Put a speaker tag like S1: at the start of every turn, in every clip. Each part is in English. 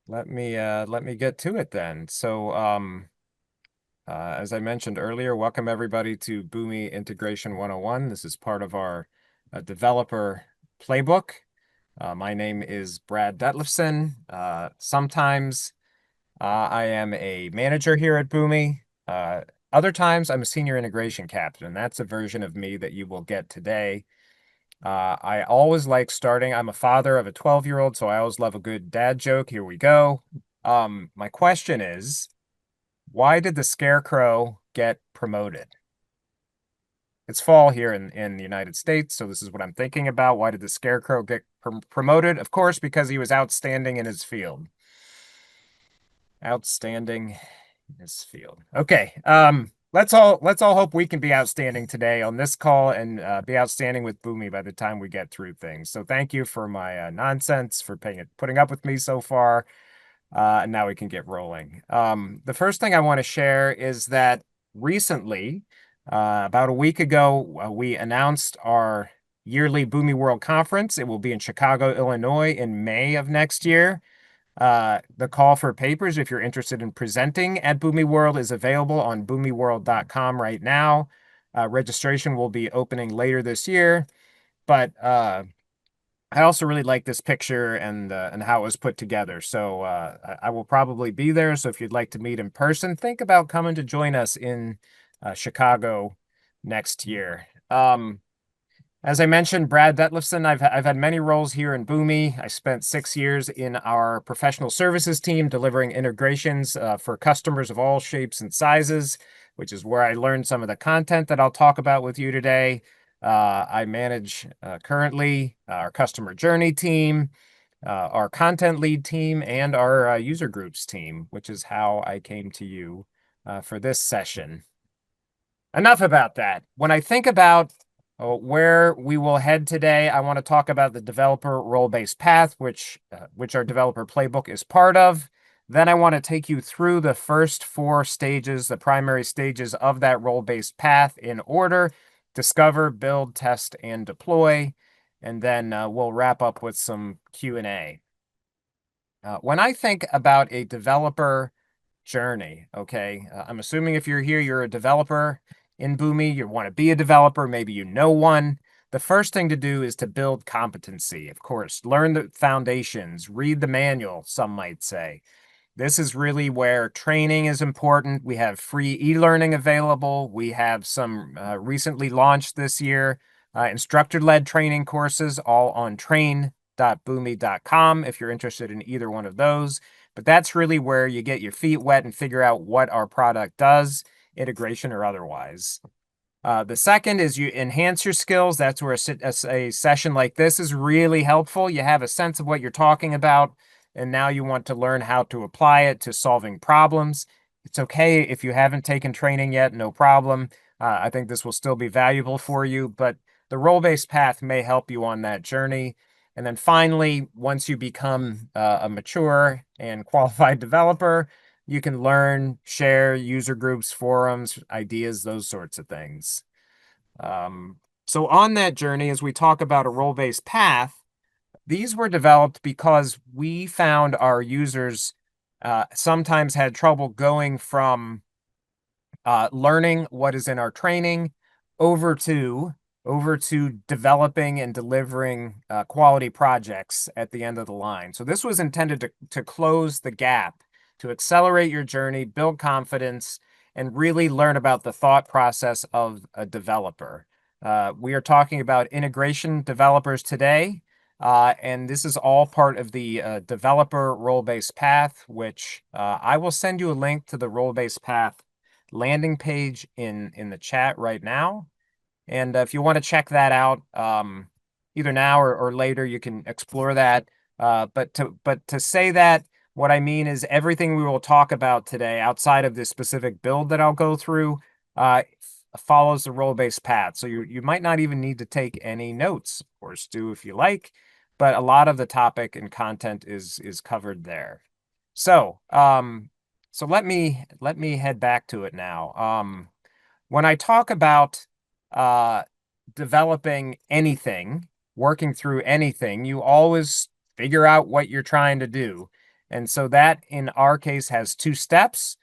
S1: Let me get to it then. As I mentioned earlier, welcome everybody to Boomi Integration 101. This is part of our developer playbook. My name is Brad Detlefson. Sometimes I am a manager here at Boomi. Other times I'm a senior integration captain. That's a version of me that you will get today. I always like starting. I'm a father of a 12-year-old, so I always love a good dad joke. Here we go. My question is, why did the Scarecrow get promoted? It's fall here in the United States, so this is what I'm thinking about. Why did the Scarecrow get promoted? Of course, because he was outstanding in his field. Outstanding in his field. Okay. Let's all hope we can be outstanding today on this call and be outstanding with Boomi by the time we get through things. So thank you for my nonsense, for putting up with me so far. And now we can get rolling. The first thing I want to share is that recently, about a week ago, we announced our yearly Boomi World Conference. It will be in Chicago, Illinois in May of next year. The call for papers, if you're interested in presenting at Boomi World, is available on boomiworld.com right now. Registration will be opening later this year, but I also really like this picture and how it was put together. So I will probably be there. So if you'd like to meet in person, think about coming to join us in Chicago next year. As I mentioned, Brad Detlefson, I've had many roles here in Boomi. I spent 6 years in our professional services team delivering integrations for customers of all shapes and sizes, which is where I learned some of the content that I'll talk about with you today. I manage currently our customer journey team, our content lead team, and our user groups team, which is how I came to you for this session. Enough about that. When I think about where we will head today, I want to talk about the developer role-based path, which our developer playbook is part of. Then I want to take you through the first 4 stages, the primary stages of that role-based path in order: discover, build, test, and deploy. And then we'll wrap up with some Q&A. When I think about a developer journey, okay, I'm assuming if you're here, you're a developer in Boomi, you want to be a developer, maybe you know one. The first thing to do is to build competency, of course. Learn the foundations, read the manual, some might say. This is really where training is important. We have free e-learning available. We have some recently launched this year instructor-led training courses, all on train.boomi.com if you're interested in either one of those. But that's really where you get your feet wet and figure out what our product does, integration or otherwise. The second is you enhance your skills. That's where a session like this is really helpful. You have a sense of what you're talking about, and now you want to learn how to apply it to solving problems. It's okay if you haven't taken training yet, no problem. I think this will still be valuable for you, but the role-based path may help you on that journey. And then finally, once you become a mature and qualified developer, you can learn, share user groups, forums, ideas, those sorts of things. So on that journey, as we talk about a role-based path, these were developed because we found our users sometimes had trouble going from learning what is in our training over to developing and delivering quality projects at the end of the line. So this was intended to close the gap, to accelerate your journey, build confidence, and really learn about the thought process of a developer. We are talking about integration developers today, and this is all part of the developer role-based path, which I will send you a link to the role-based path landing page in the chat right now. And if you want to check that out, either now or later, you can explore that. But to say that, what I mean is everything we will talk about today, outside of this specific build that I'll go through, follows the role-based path. So you might not even need to take any notes, of course, do if you like, but a lot of the topic and content is covered there. So let me head back to it now. When I talk about developing anything, working through anything, you always figure out what you're trying to do. And so that in our case has two steps.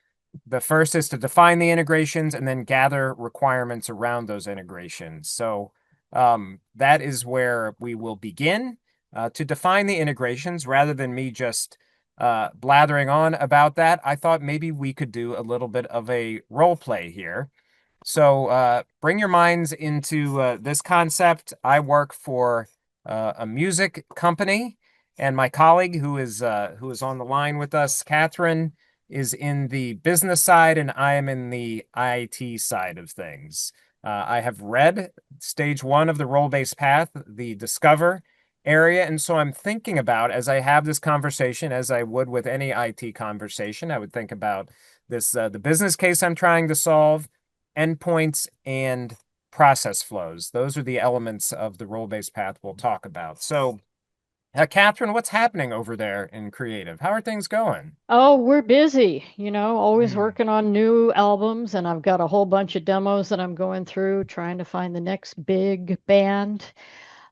S1: The first is to define the integrations and then gather requirements around those integrations. So that is where we will begin to define the integrations rather than me just blathering on about that. I thought maybe we could do a little bit of a role play here. So bring your minds into this concept. I work for a music company, and my colleague who is on the line with us, Catherine, is in the business side, and I am in the IT side of things. I have read stage one of the role-based path, the discover area, and so I'm thinking about, as I have this conversation, as I would with any IT conversation, I would think about this the business case I'm trying to solve, endpoints, and process flows. Those are the elements of the role-based path we'll talk about. So, Catherine, what's happening over there in creative? How are things going?
S2: Oh, we're busy, always
S1: Hmm.
S2: working on new albums, and I've got a whole bunch of demos that I'm going through trying to find the next big band.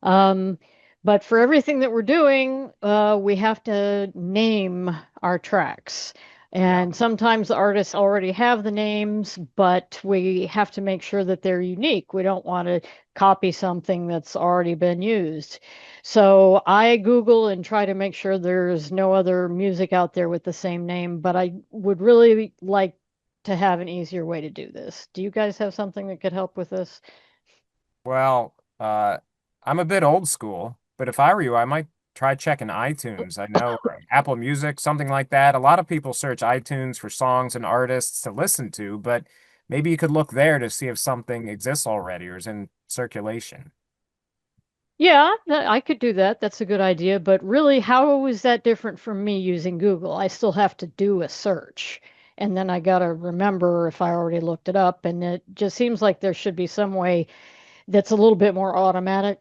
S2: Um, but for everything that we're doing, we have to name our tracks.
S1: Yeah.
S2: And sometimes the artists already have the names, but we have to make sure that they're unique. We don't want to copy something that's already been used. So I Google and try to make sure there's no other music out there with the same name, but I would really like to have an easier way to do this. Do you guys have something that could help with this?
S1: Well, I'm a bit old school, but if I were you, I might try checking iTunes. I know Apple Music, something like that. A lot of people search iTunes for songs and artists to listen to, but maybe you could look there to see if something exists already or is in circulation.
S2: Yeah, I could do that. That's a good idea. But really, how is that different from me using Google? I still have to do a search. And then I got to remember if I already looked it up. And it just seems like there should be some way that's a little bit more automatic.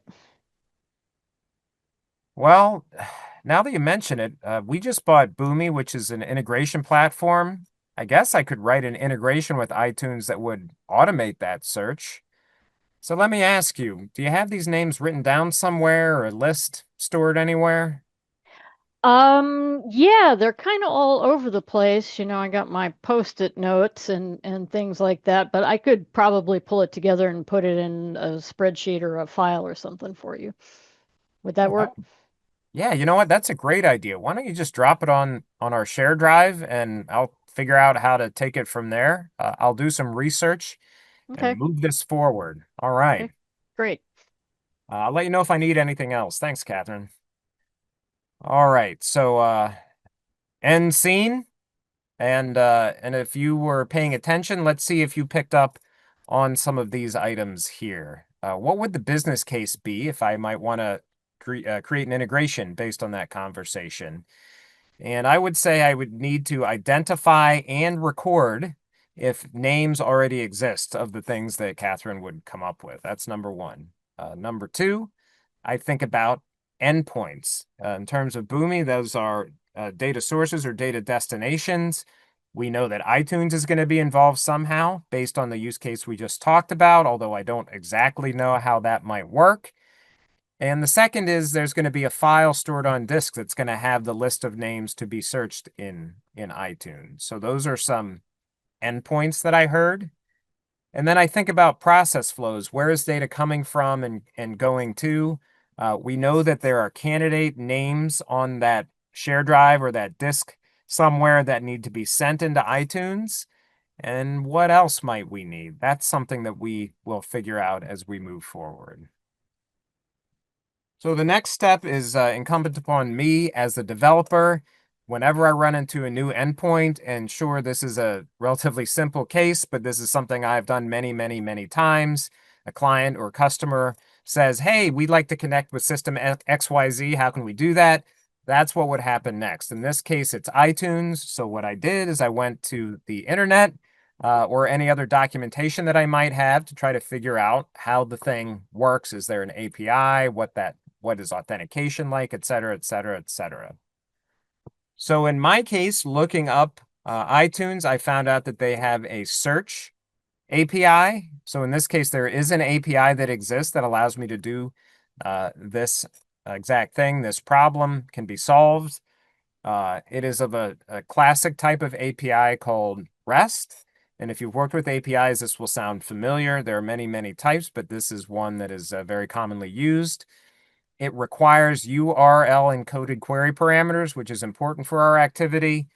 S1: Well, now that you mention it, we just bought Boomi, which is an integration platform. I guess I could write an integration with iTunes that would automate that search. So let me ask you, do you have these names written down somewhere or a list stored anywhere?
S2: Yeah, they're kind of all over the place. I got my post-it notes and things like that, but I could probably pull it together and put it in a spreadsheet or a file or something for you. Would that
S1: Oh,
S2: work?
S1: yeah, you know what? That's a great idea. Why don't you just drop it on our share drive and I'll figure out how to take it from there. I'll do some research and
S2: Okay.
S1: move this forward. All right.
S2: Okay. Great.
S1: I'll let you know if I need anything else. Thanks, Catherine. All right. So, end scene. And if you were paying attention, let's see if you picked up on some of these items here. What would the business case be if I might want to create an integration based on that conversation? And I would say I would need to identify and record if names already exist of the things that Catherine would come up with. That's number one. Number two, I think about endpoints. In terms of Boomi, those are data sources or data destinations. We know that iTunes is going to be involved somehow based on the use case we just talked about, although I don't exactly know how that might work. And the second is there's going to be a file stored on disk that's going to have the list of names to be searched in iTunes. So those are some endpoints that I heard. And then I think about process flows. Where is data coming from and going to? We know that there are candidate names on that share drive or that disk somewhere that need to be sent into iTunes. And what else might we need? That's something that we will figure out as we move forward. So the next step is incumbent upon me as the developer. Whenever I run into a new endpoint, and sure, this is a relatively simple case, but this is something I've done many, many, many times. A client or customer says, "Hey, we'd like to connect with system XYZ. How can we do that?" That's what would happen next. In this case, it's iTunes. So what I did is I went to the internet or any other documentation that I might have to try to figure out how the thing works. Is there an API? What is authentication like, et cetera, et cetera, et cetera. So in my case, looking up iTunes, I found out that they have a search API. So in this case, there is an API that exists that allows me to do this exact thing. This problem can be solved. It is of a classic type of API called REST. And if you've worked with APIs, this will sound familiar. There are many, many types, but this is one that is very commonly used. It requires URL encoded query parameters, which is important for our activity.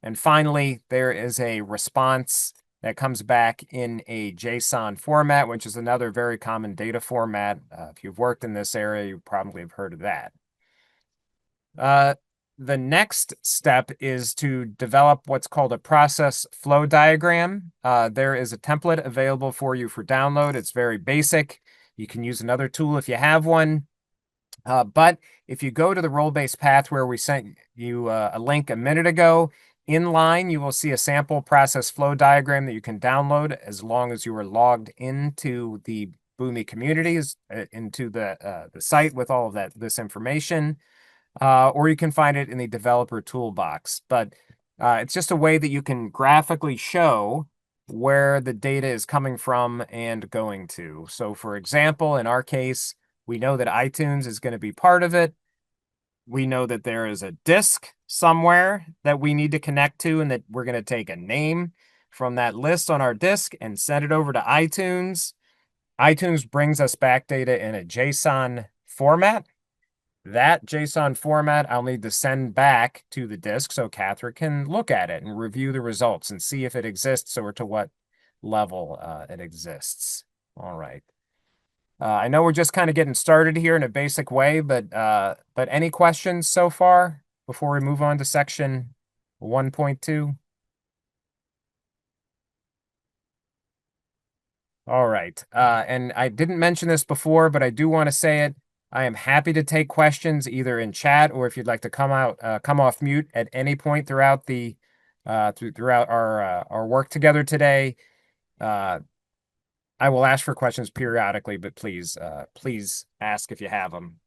S1: And finally, there is a response that comes back in a JSON format, which is another very common data format. If you've worked in this area, you probably have heard of that. The next step is to develop what's called a process flow diagram. There is a template available for you for download. It's very basic. You can use another tool if you have one. But if you go to the role-based path where we sent you a link a minute ago, in line, you will see a sample process flow diagram that you can download as long as you are logged into the Boomi communities, into the site with all of this information. Or you can find it in the developer toolbox. But it's just a way that you can graphically show where the data is coming from and going to. So for example, in our case, we know that iTunes is going to be part of it. We know that there is a disk somewhere that we need to connect to, and that we're going to take a name from that list on our disk and send it over to iTunes. iTunes brings us back data in a JSON format. That JSON format I'll need to send back to the disk so Catherine can look at it and review the results and see if it exists or to what level it exists. All right. I know we're just kind of getting started here in a basic way, but any questions so far before we move on to section 1.2? All right. And I didn't mention this before, but I do want to say it. I am happy to take questions either in chat or if you'd like to come off mute at any point throughout throughout our work together today. I will ask for questions periodically, but please ask if you have them.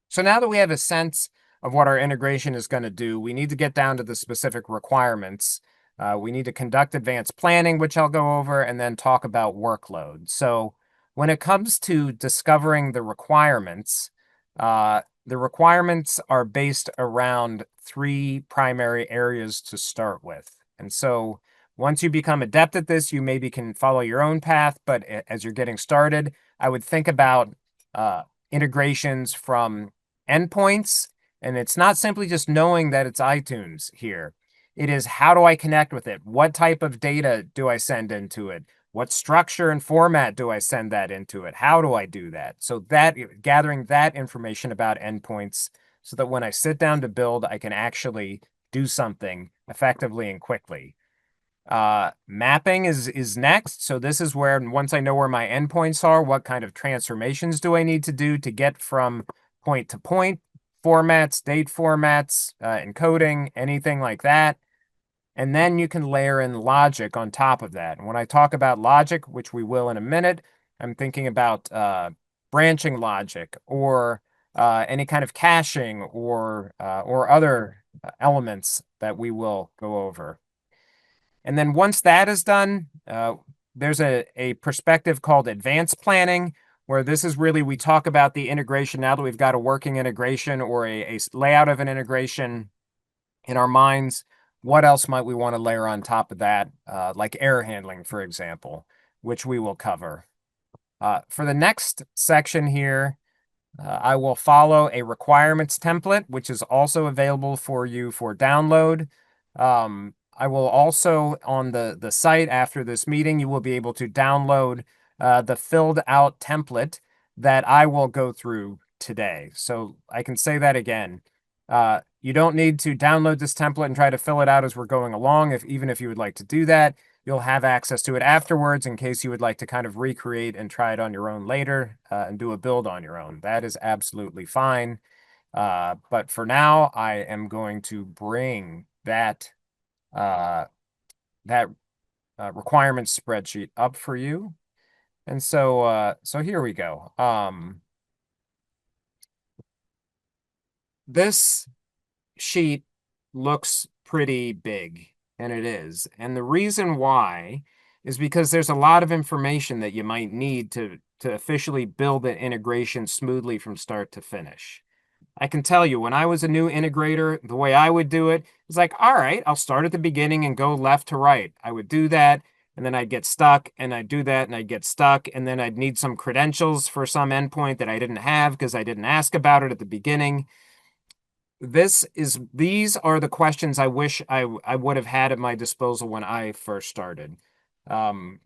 S1: So now that we have a sense of what our integration is going to do, we need to get down to the specific requirements. We need to conduct advanced planning, which I'll go over, and then talk about workload. So when it comes to discovering the requirements are based around three primary areas to start with. And so once you become adept at this, you maybe can follow your own path, but as you're getting started, I would think about integrations from endpoints. And it's not simply just knowing that it's iTunes here. It is, how do I connect with it? What type of data do I send into it? What structure and format do I send that into it? How do I do that? So gathering that information about endpoints so that when I sit down to build, I can actually do something effectively and quickly. Mapping is next. So this is where, once I know where my endpoints are, what kind of transformations do I need to do to get from point to point, formats, date formats, encoding, anything like that. And then you can layer in logic on top of that. And when I talk about logic, which we will in a minute, I'm thinking about branching logic or any kind of caching or other elements that we will go over. And then once that is done, there's a perspective called advanced planning, where this is really, we talk about the integration now that we've got a working integration or a layout of an integration in our minds. What else might we want to layer on top of that, like error handling, for example, which we will cover. For the next section here, I will follow a requirements template, which is also available for you for download. I will also, on the site after this meeting, you will be able to download the filled out template that I will go through today. So I can say that again. You don't need to download this template and try to fill it out as we're going along. Even if you would like to do that, you'll have access to it afterwards in case you would like to kind of recreate and try it on your own later and do a build on your own. That is absolutely fine. But for now, I am going to bring that requirements spreadsheet up for you. And so here we go. This sheet looks pretty big, and it is. And the reason why is because there's a lot of information that you might need to officially build an integration smoothly from start to finish. I can tell you when I was a new integrator, the way I would do it is like, all right, I'll start at the beginning and go left to right. I would do that, and then I'd get stuck, and I'd do that, and I'd get stuck, and then I'd need some credentials for some endpoint that I didn't have because I didn't ask about it at the beginning. These are the questions I wish I would have had at my disposal when I first started. Um,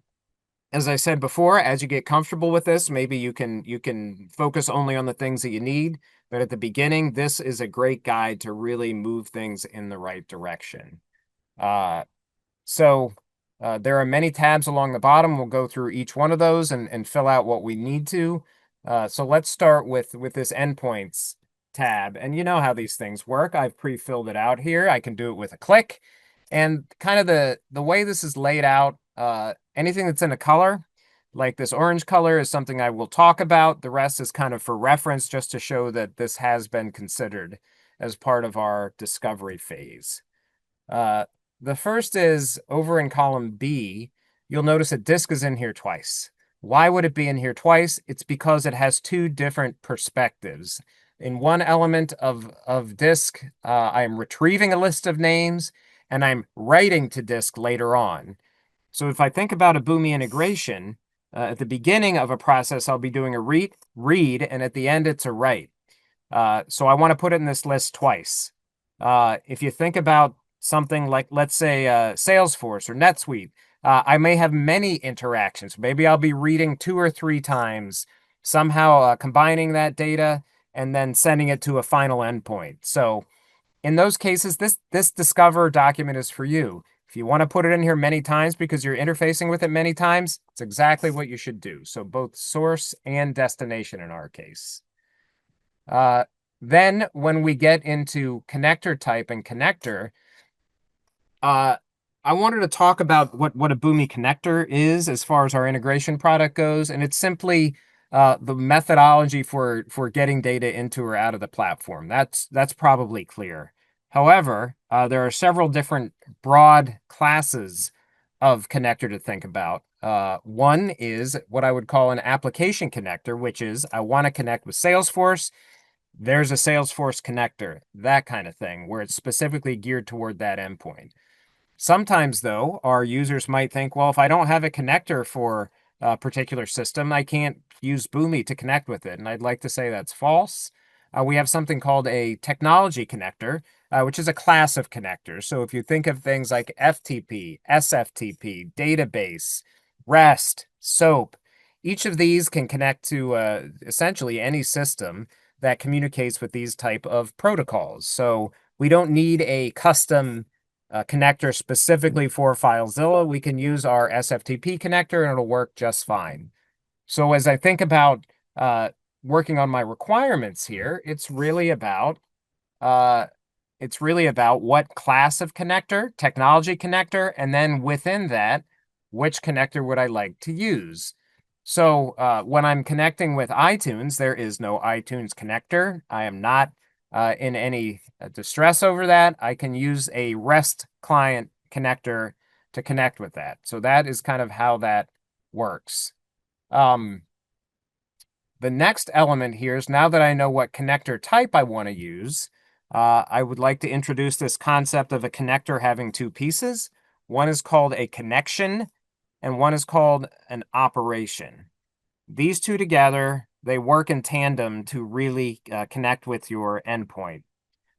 S1: as I said before, as you get comfortable with this, maybe you can focus only on the things that you need. But at the beginning, this is a great guide to really move things in the right direction. Uh, so there are many tabs along the bottom. We'll go through each one of those and fill out what we need to. So let's start with this endpoints tab. And you know how these things work. I've pre-filled it out here. I can do it with a click. And kind of the way this is laid out, anything that's in a color, like this orange color, is something I will talk about. The rest is kind of for reference, just to show that this has been considered as part of our discovery phase. Uh, the first is over in column B, you'll notice a disk is in here twice. Why would it be in here twice? It's because it has two different perspectives. In one element of disk, I am retrieving a list of names, and I'm writing to disk later on. So if I think about a Boomi integration, at the beginning of a process, I'll be doing a read, and at the end, it's a write. So I want to put it in this list twice. If you think about something like, let's say, Salesforce or NetSuite, I may have many interactions. Maybe I'll be reading 2 or 3 times, somehow combining that data and then sending it to a final endpoint. So in those cases, this Discover document is for you. If you want to put it in here many times because you're interfacing with it many times, it's exactly what you should do. So both source and destination in our case. Uh, then when we get into connector type and connector, uh, I wanted to talk about what a Boomi connector is as far as our integration product goes, and it's simply the methodology for getting data into or out of the platform. That's probably clear. However, there are several different broad classes of connector to think about. One is what I would call an application connector, which is I want to connect with Salesforce. There's a Salesforce connector, that kind of thing, where it's specifically geared toward that endpoint. Sometimes, though, our users might think, well, if I don't have a connector for a particular system, I can't use Boomi to connect with it. And I'd like to say that's false. We have something called a technology connector, which is a class of connectors. So if you think of things like FTP, SFTP, database, REST, SOAP, each of these can connect to essentially any system that communicates with these type of protocols. So we don't need a custom connector specifically for FileZilla. We can use our SFTP connector and it'll work just fine. So as I think about working on my requirements here, uh, it's really about what class of connector, technology connector, and then within that, which connector would I like to use? So when I'm connecting with iTunes, there is no iTunes connector. I am not in any distress over that. I can use a REST client connector to connect with that. So that is kind of how that works. The next element here is now that I know what connector type I want to use, I would like to introduce this concept of a connector having two pieces. One is called a connection, and one is called an operation. These two together, they work in tandem to really connect with your endpoint.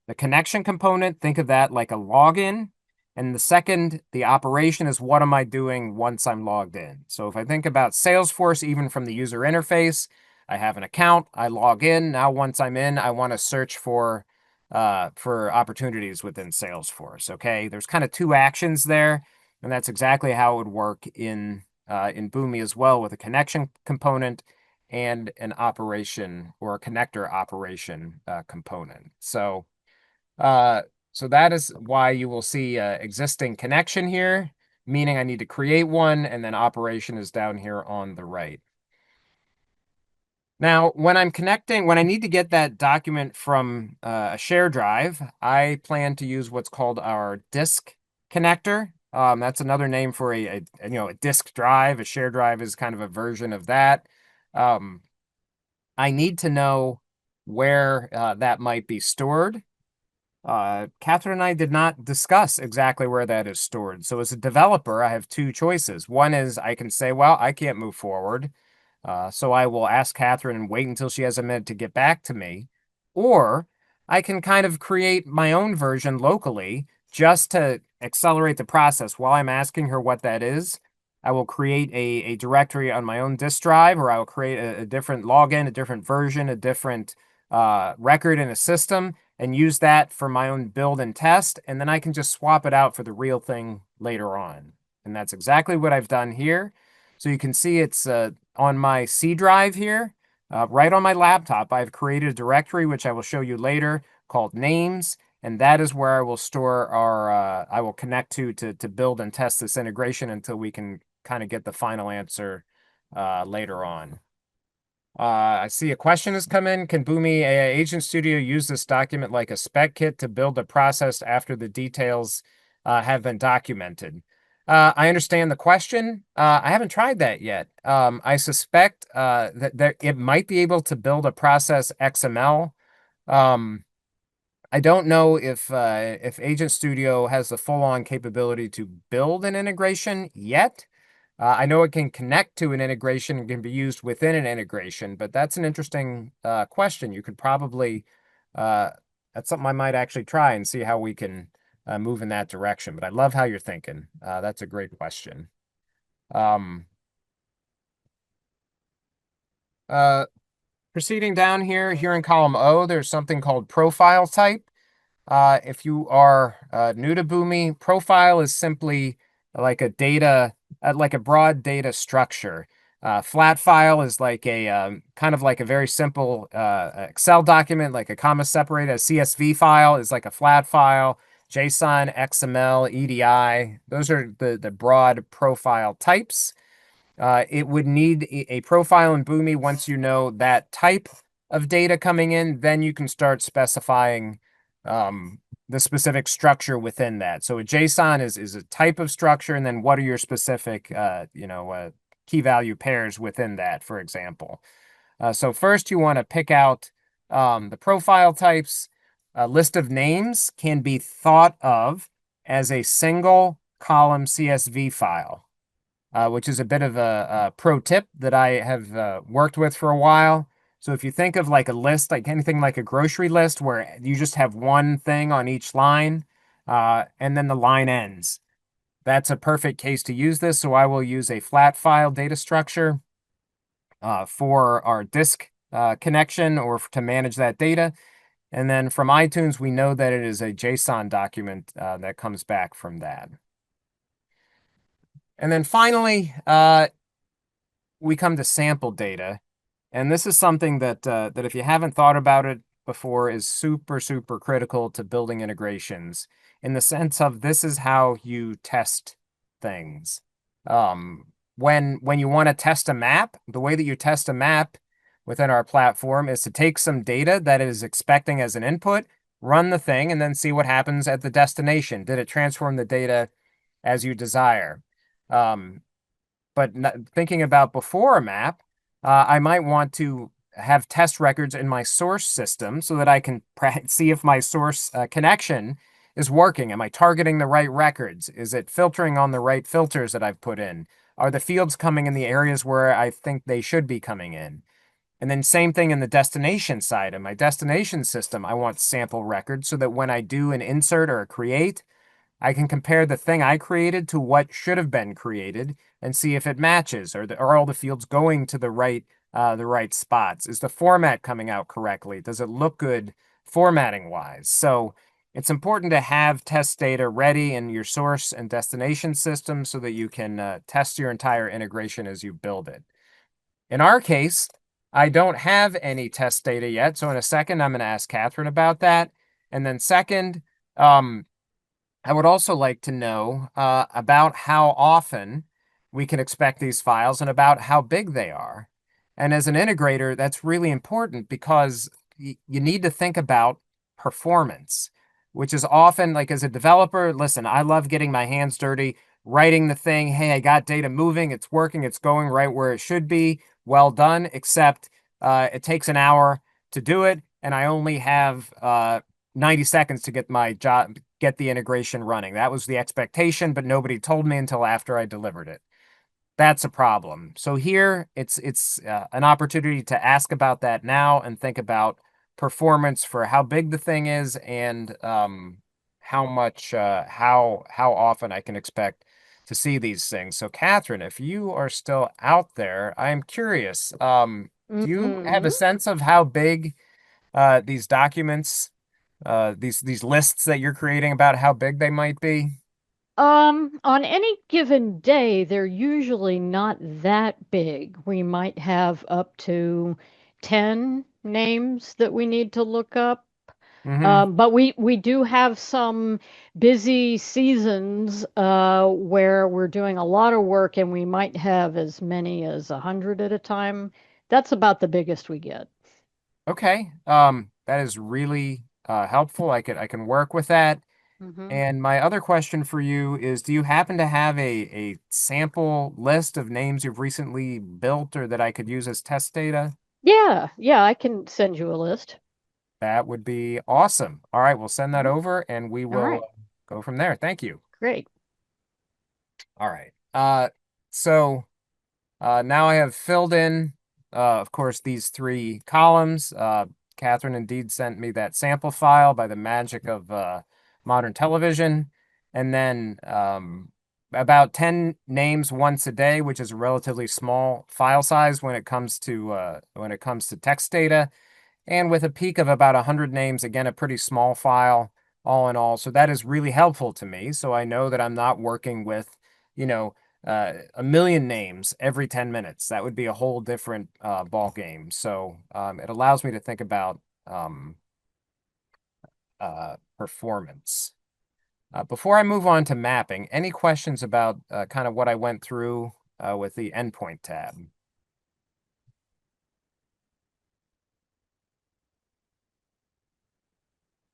S1: The connection component, think of that like a login. And the second, the operation is what am I doing once I'm logged in? So if I think about Salesforce, even from the user interface, I have an account, I log in. Now, once I'm in, I want to search for opportunities within Salesforce. Okay, there's kind of two actions there, and that's exactly how it would work in Boomi as well, with a connection component and an operation or a connector operation component. Uh, so that is why you will see existing connection here, meaning I need to create one, and then operation is down here on the right. Now, when I need to get that document from a share drive, I plan to use what's called our disk connector. That's another name for a disk drive. A share drive is kind of a version of that. I need to know where that might be stored. Catherine and I did not discuss exactly where that is stored. So as a developer, I have two choices. One is I can say, well, I can't move forward. So I will ask Catherine and wait until she has a minute to get back to me. Or I can kind of create my own version locally just to accelerate the process. While I'm asking her what that is, I will create a directory on my own disk drive, or I will create a different login, a different version, a different record in a system, and use that for my own build and test. And then I can just swap it out for the real thing later on. And that's exactly what I've done here. So you can see it's on my C drive here, right on my laptop. I've created a directory, which I will show you later, called names. And that is where I will store I will connect to build and test this integration until we can kind of get the final answer later on. I see a question has come in. Can Boomi AI Agent Studio use this document like a spec kit to build a process after the details have been documented? I understand the question. I haven't tried that yet. I suspect that it might be able to build a process XML. Um, I don't know if Agent Studio has the full-on capability to build an integration yet. I know it can connect to an integration and can be used within an integration, but that's an interesting question. You could probably, uh, that's something I might actually try and see how we can move in that direction. But I love how you're thinking. That's a great question. Um, uh, Proceeding down here in column O, there's something called profile type. If you are new to Boomi, profile is simply like a like a broad data structure. Flat file is like a kind of like a very simple Excel document, like a comma separated. A CSV file is like a flat file. JSON, XML, EDI. Those are the broad profile types. It would need a profile in Boomi. Once you know that type of data coming in, then you can start specifying the specific structure within that. So a JSON is a type of structure, and then what are your specific, key value pairs within that, for example. So first you want to pick out the profile types. A list of names can be thought of as a single column CSV file, which is a bit of a pro tip that I have worked with for a while. So if you think of like a list, like anything like a grocery list where you just have one thing on each line, and then the line ends, that's a perfect case to use this. So I will use a flat file data structure for our disk connection or to manage that data. And then from iTunes, we know that it is a JSON document that comes back from that. And then finally, we come to sample data. And this is something that if you haven't thought about it before is super, super critical to building integrations in the sense of this is how you test things. When you want to test a map, the way that you test a map within our platform is to take some data that it is expecting as an input, run the thing, and then see what happens at the destination. Did it transform the data as you desire? Um, but thinking about before a map, I might want to have test records in my source system so that I can see if my source connection is working. Am I targeting the right records? Is it filtering on the right filters that I've put in? Are the fields coming in the areas where I think they should be coming in? And then same thing in the destination side. In my destination system, I want sample records so that when I do an insert or a create, I can compare the thing I created to what should have been created and see if it matches. Are all the fields going to the right spots? Is the format coming out correctly? Does it look good formatting wise? So it's important to have test data ready in your source and destination system so that you can test your entire integration as you build it. In our case, I don't have any test data yet. So in a second, I'm going to ask Catherine about that. And then second, I would also like to know about how often we can expect these files and about how big they are. And as an integrator, that's really important because you need to think about performance, which is often like as a developer, listen, I love getting my hands dirty, writing the thing. Hey, I got data moving, it's working, it's going right where it should be. Well done, except it takes an hour to do it. and I only have 90 seconds to get the integration running. That was the expectation, but nobody told me until after I delivered it. That's a problem. So here it's an opportunity to ask about that now and think about performance for how big the thing is and how much how often I can expect to see these things. So Catherine, if you are still out there, I am curious. Do you have a
S2: Hmm.
S1: sense of how big these documents, these lists that you're creating about how big they might be?
S2: On any given day, they're usually not that big. We might have up to 10 names that we need to look up.
S1: Mm-hmm.
S2: But we do have some busy seasons where we're doing a lot of work and we might have as many as 100 at a time. That's about the biggest we get.
S1: Okay. That is really helpful. I can work with that.
S2: Hmm.
S1: And my other question for you is, do you happen to have a sample list of names you've recently built or that I could use as test data?
S2: Yeah, yeah, I can send you a list.
S1: That would be awesome. All right, we'll send that
S2: Mhm.
S1: over and we
S2: All
S1: will
S2: right,
S1: go from there. Thank you.
S2: great.
S1: All right. So now I have filled in, of course, these three columns. Catherine indeed sent me that sample file by the magic of modern television. And then about 10 names once a day, which is a relatively small file size when it comes to text data. And with a peak of about 100 names, again, a pretty small file all in all. So that is really helpful to me. So I know that I'm not working with, you know, a million names every 10 minutes. That would be a whole different ball game. So it allows me to think about performance. Before I move on to mapping, any questions about kind of what I went through with the endpoint tab?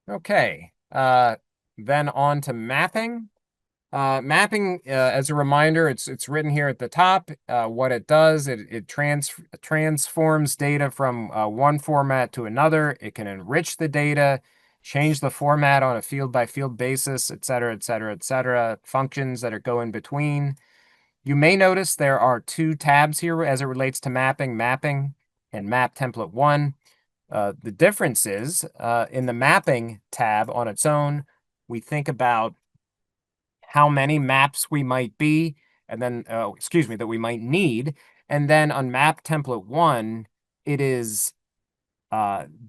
S1: Okay, then on to mapping. Mapping, as a reminder, it's written here at the top. What it does, it transforms data from one format to another. It can enrich the data, change the format on a field by field basis, et cetera, et cetera, et cetera. Functions that are go in between. You may notice there are two tabs here as it relates to mapping, and map template one. The difference is in the mapping tab on its own, we think about how many maps we might be, and then, excuse me, that we might need. And then on map template one, it is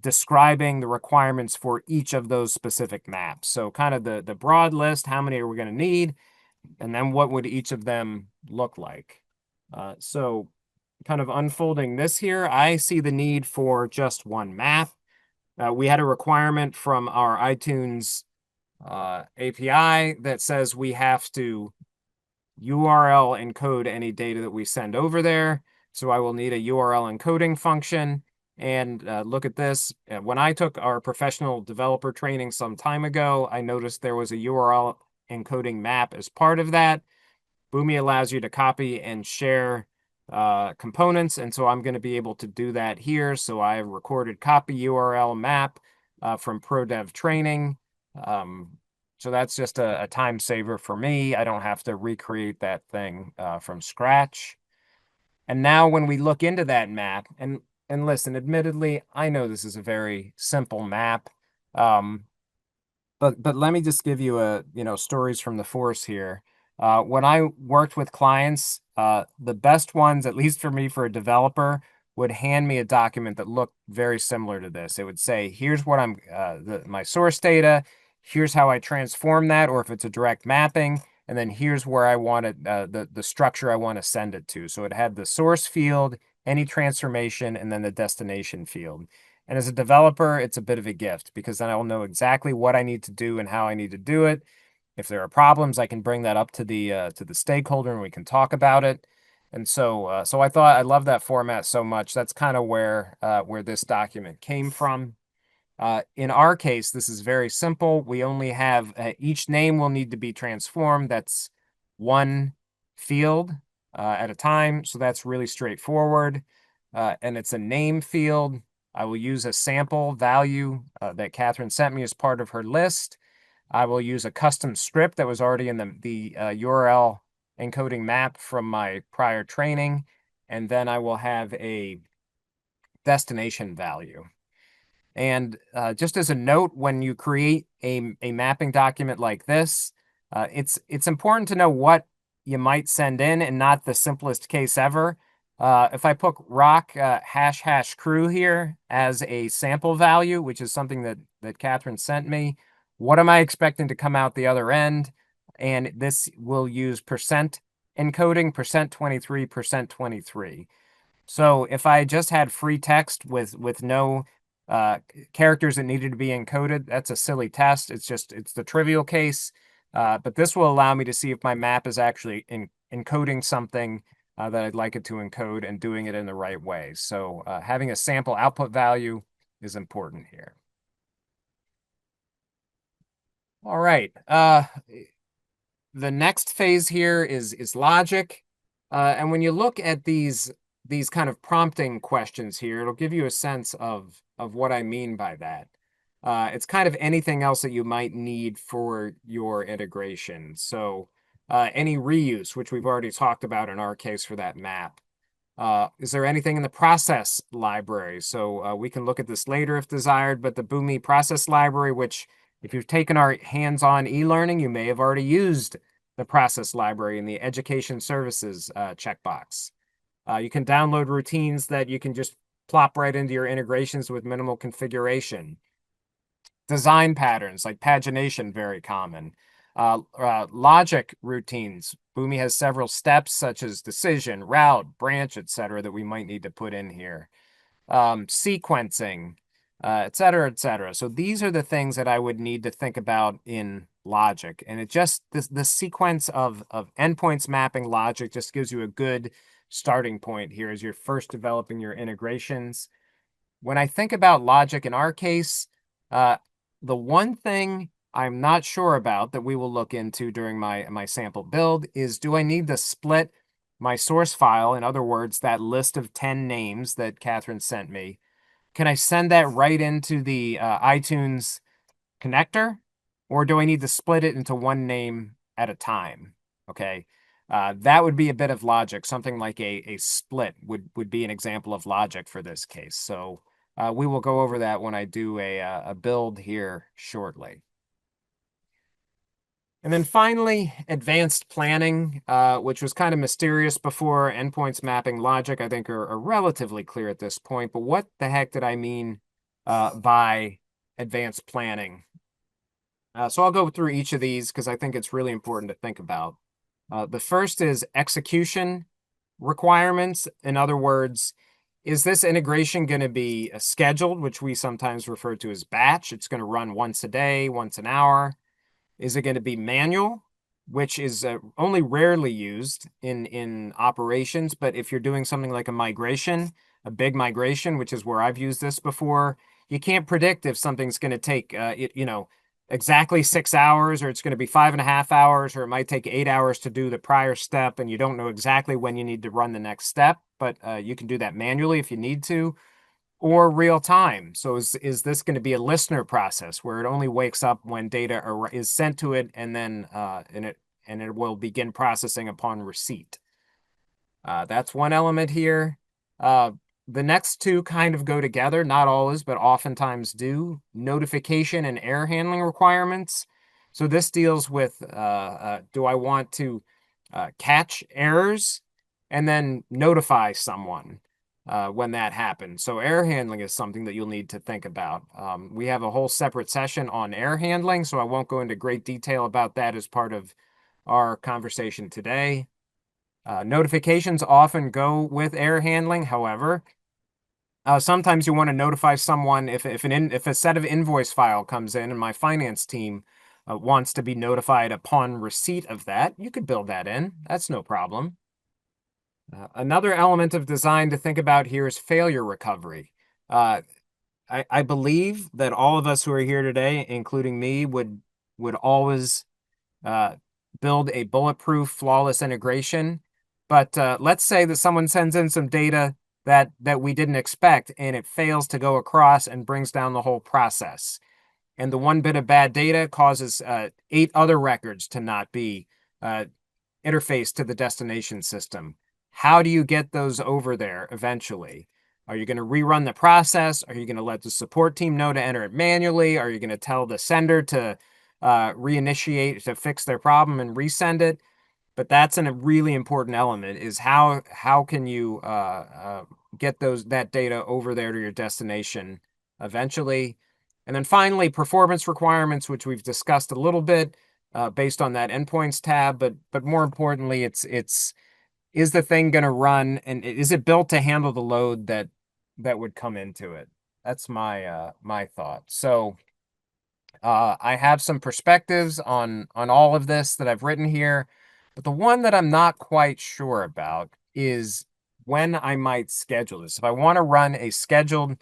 S1: describing the requirements for each of those specific maps. So kind of the broad list, how many are we going to need, and then what would each of them look like? So kind of unfolding this here, I see the need for just one map. We had a requirement from our iTunes API that says we have to URL encode any data that we send over there. So I will need a URL encoding function. And look at this. When I took our professional developer training some time ago, I noticed there was a URL encoding map as part of that. Boomi allows you to copy and share components. And so I'm going to be able to do that here. So I have recorded copy URL map from ProDev training. Um, so that's just a time saver for me. I don't have to recreate that thing from scratch. And now when we look into that map, and listen, admittedly, I know this is a very simple map. Um, but let me just give you stories from the force here. When I worked with clients, the best ones, at least for me, for a developer, would hand me a document that looked very similar to this. It would say, "Here's what my source data. Here's how I transform that, or if it's a direct mapping, and then here's where I want it, the structure I want to send it to." So it had the source field, any transformation, and then the destination field. And as a developer, it's a bit of a gift because then I'll know exactly what I need to do and how I need to do it. If there are problems, I can bring that up to the stakeholder and we can talk about it. And so I thought I love that format so much. That's kind of where this document came from. In our case, this is very simple. We only have each name will need to be transformed. That's one field at a time. So that's really straightforward. And it's a name field. I will use a sample value that Catherine sent me as part of her list. I will use a custom script that was already in the URL encoding map from my prior training. And then I will have a destination value. And just as a note, when you create a mapping document like this, it's important to know what you might send in and not the simplest case ever. If I put rock ## crew here as a sample value, which is something that Catherine sent me, what am I expecting to come out the other end? And this will use percent encoding, %23, %23. So if I just had free text with no characters that needed to be encoded, that's a silly test. It's the trivial case. But this will allow me to see if my map is actually encoding something that I'd like it to encode and doing it in the right way. So having a sample output value is important here. All right. The next phase here is logic. And when you look at these kind of prompting questions here, it'll give you a sense of what I mean by that. It's kind of anything else that you might need for your integration. So any reuse, which we've already talked about in our case for that map. Is there anything in the process library? So we can look at this later if desired, but the Boomi process library, which if you've taken our hands-on e-learning, you may have already used the process library in the education services checkbox. You can download routines that you can just plop right into your integrations with minimal configuration. Design patterns like pagination, very common. Logic routines. Boomi has several steps such as decision, route, branch, etc. that we might need to put in here. Sequencing, et cetera, et cetera. So these are the things that I would need to think about in logic. And it just, the sequence of endpoints mapping logic just gives you a good starting point here as you're first developing your integrations. When I think about logic in our case, the one thing I'm not sure about that we will look into during my sample build is, do I need to split my source file, in other words, that list of 10 names that Catherine sent me? Can I send that right into the iTunes connector, or do I need to split it into one name at a time? Okay, that would be a bit of logic. Something like a split would be an example of logic for this case. So we will go over that when I do a build here shortly. And then finally, advanced planning, which was kind of mysterious before. Endpoints mapping logic, I think, are relatively clear at this point. But what the heck did I mean by advanced planning? So I'll go through each of these because I think it's really important to think about. The first is execution requirements. In other words, is this integration going to be scheduled, which we sometimes refer to as batch? It's going to run once a day, once an hour. Is it going to be manual, which is only rarely used in operations? But if you're doing something like a migration, a big migration, which is where I've used this before, you can't predict if something's going to take, exactly 6 hours, or it's going to be 5.5 hours, or it might take 8 hours to do the prior step, and you don't know exactly when you need to run the next step, but you can do that manually if you need to, or real time. So is this going to be a listener process where it only wakes up when data is sent to it, and then and it will begin processing upon receipt? That's one element here. The next two kind of go together, not always, but oftentimes do. Notification and error handling requirements. So this deals with, do I want to catch errors and then notify someone when that happens? So error handling is something that you'll need to think about. We have a whole separate session on error handling, so I won't go into great detail about that as part of our conversation today. Notifications often go with error handling. However, sometimes you want to notify someone if a set of invoice file comes in and my finance team wants to be notified upon receipt of that. You could build that in. That's no problem. Another element of design to think about here is failure recovery. I believe that all of us who are here today, including me, would always build a bulletproof, flawless integration. But let's say that someone sends in some data that we didn't expect, and it fails to go across and brings down the whole process. And the one bit of bad data causes 8 other records to not be uh, interfaced to the destination system. How do you get those over there eventually? Are you going to rerun the process? Are you going to let the support team know to enter it manually? Are you going to tell the sender to reinitiate to fix their problem and resend it? But that's a really important element, is how can you get that data over there to your destination eventually. And then finally, performance requirements, which we've discussed a little bit based on that endpoints tab. But more importantly, it's is the thing going to run, and is it built to handle the load that would come into it? That's my thought. So I have some perspectives on all of this that I've written here, but the one that I'm not quite sure about is when I might schedule this. If I want to run a scheduled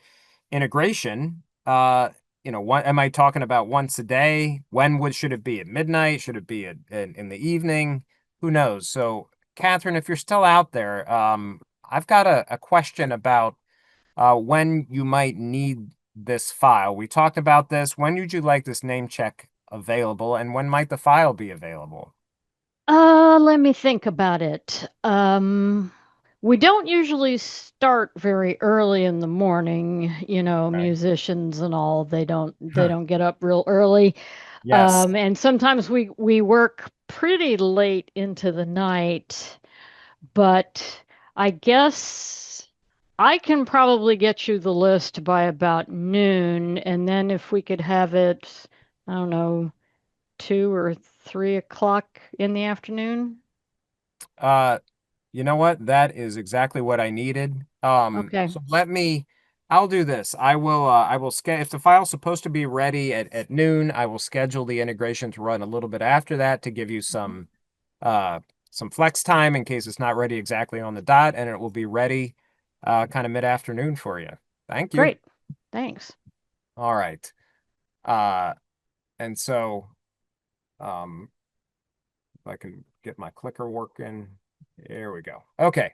S1: integration, what am I talking about once a day? Should it be at midnight? Should it be in the evening? Who knows? So, Catherine, if you're still out there, I've got a question about when you might need this file. We talked about this. When would you like this name check available, and when might the file be available?
S2: Let me think about it. We don't usually start very early in the morning,
S1: Right.
S2: musicians and all, they don't get up real early.
S1: Yes.
S2: And sometimes we work pretty late into the night, but I guess I can probably get you the list by about noon, and then if we could have it, I don't know, 2 or 3 o'clock in the afternoon.
S1: Uh, you know what? That is exactly what I needed.
S2: Okay,
S1: So I'll do this. I will schedule, if the file's supposed to be ready at noon, I will schedule the integration to run a little bit after that to give you uh, some flex time in case it's not ready exactly on the dot, and it will be ready, kind of mid-afternoon for you. Thank you.
S2: great. Thanks.
S1: All right. Uh, and so, um, if I can get my clicker working. There we go. Okay.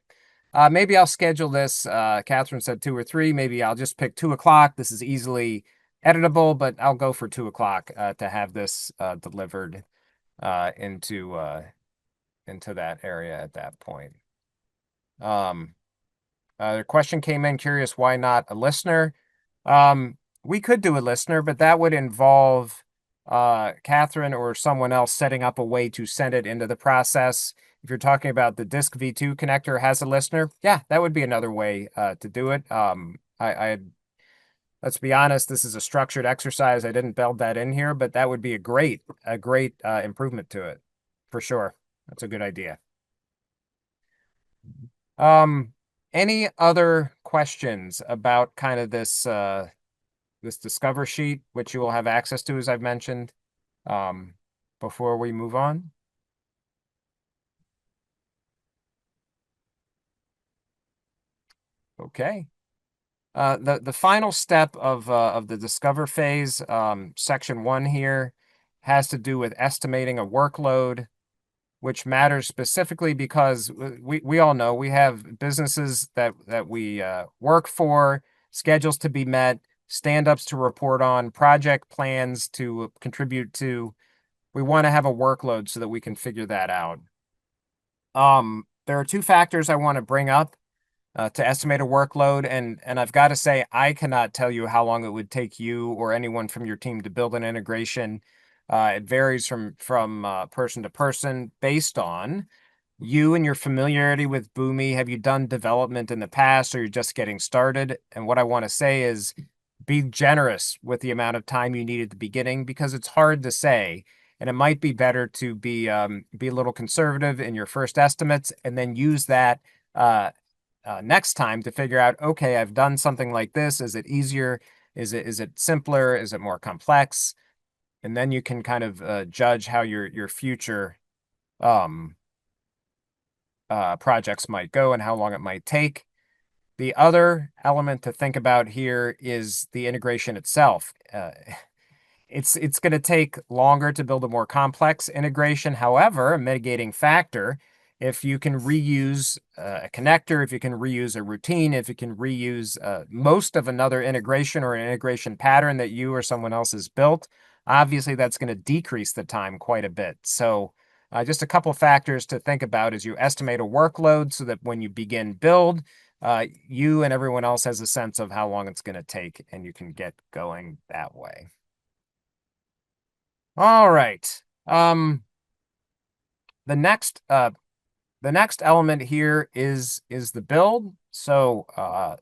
S1: Maybe I'll schedule this. Catherine said 2 or 3. Maybe I'll just pick 2 o'clock. This is easily editable, but I'll go for 2 o'clock to have this delivered uh, into uh, into that area at that point. Um, the question came in curious, why not a listener? We could do a listener, but that would involve Catherine or someone else setting up a way to send it into the process. If you're talking about the disk V2 connector has a listener, yeah, that would be another way to do it. Let's be honest, this is a structured exercise. I didn't build that in here, but that would be a great improvement to it for sure. That's a good idea. Um, any other questions about kind of this Discover sheet, which you will have access to, as I've mentioned, um, before we move on? Okay. The final step of the Discover phase, section 1 here, has to do with estimating a workload, which matters specifically because we all know we have businesses that we work for, schedules to be met, stand-ups to report on, project plans to contribute to. We want to have a workload so that we can figure that out. There are 2 factors I want to bring up to estimate a workload, and I've got to say I cannot tell you how long it would take you or anyone from your team to build an integration. It varies from person to person based on you and your familiarity with Boomi. Have you done development in the past, or you're just getting started? And what I want to say is be generous with the amount of time you need at the beginning, because it's hard to say. And it might be better to be a little conservative in your first estimates, and then use that next time to figure out, okay, I've done something like this. Is it easier? Is it simpler? Is it more complex? And then you can kind of judge how your future um, projects might go and how long it might take. The other element to think about here is the integration itself. It's going to take longer to build a more complex integration. However, a mitigating factor if you can reuse a connector, if you can reuse a routine, if you can reuse most of another integration or an integration pattern that you or someone else has built, obviously that's going to decrease the time quite a bit. So just a couple factors to think about as you estimate a workload so that when you begin build, you and everyone else has a sense of how long it's going to take and you can get going that way. All right. The next the next element here is the build. So we're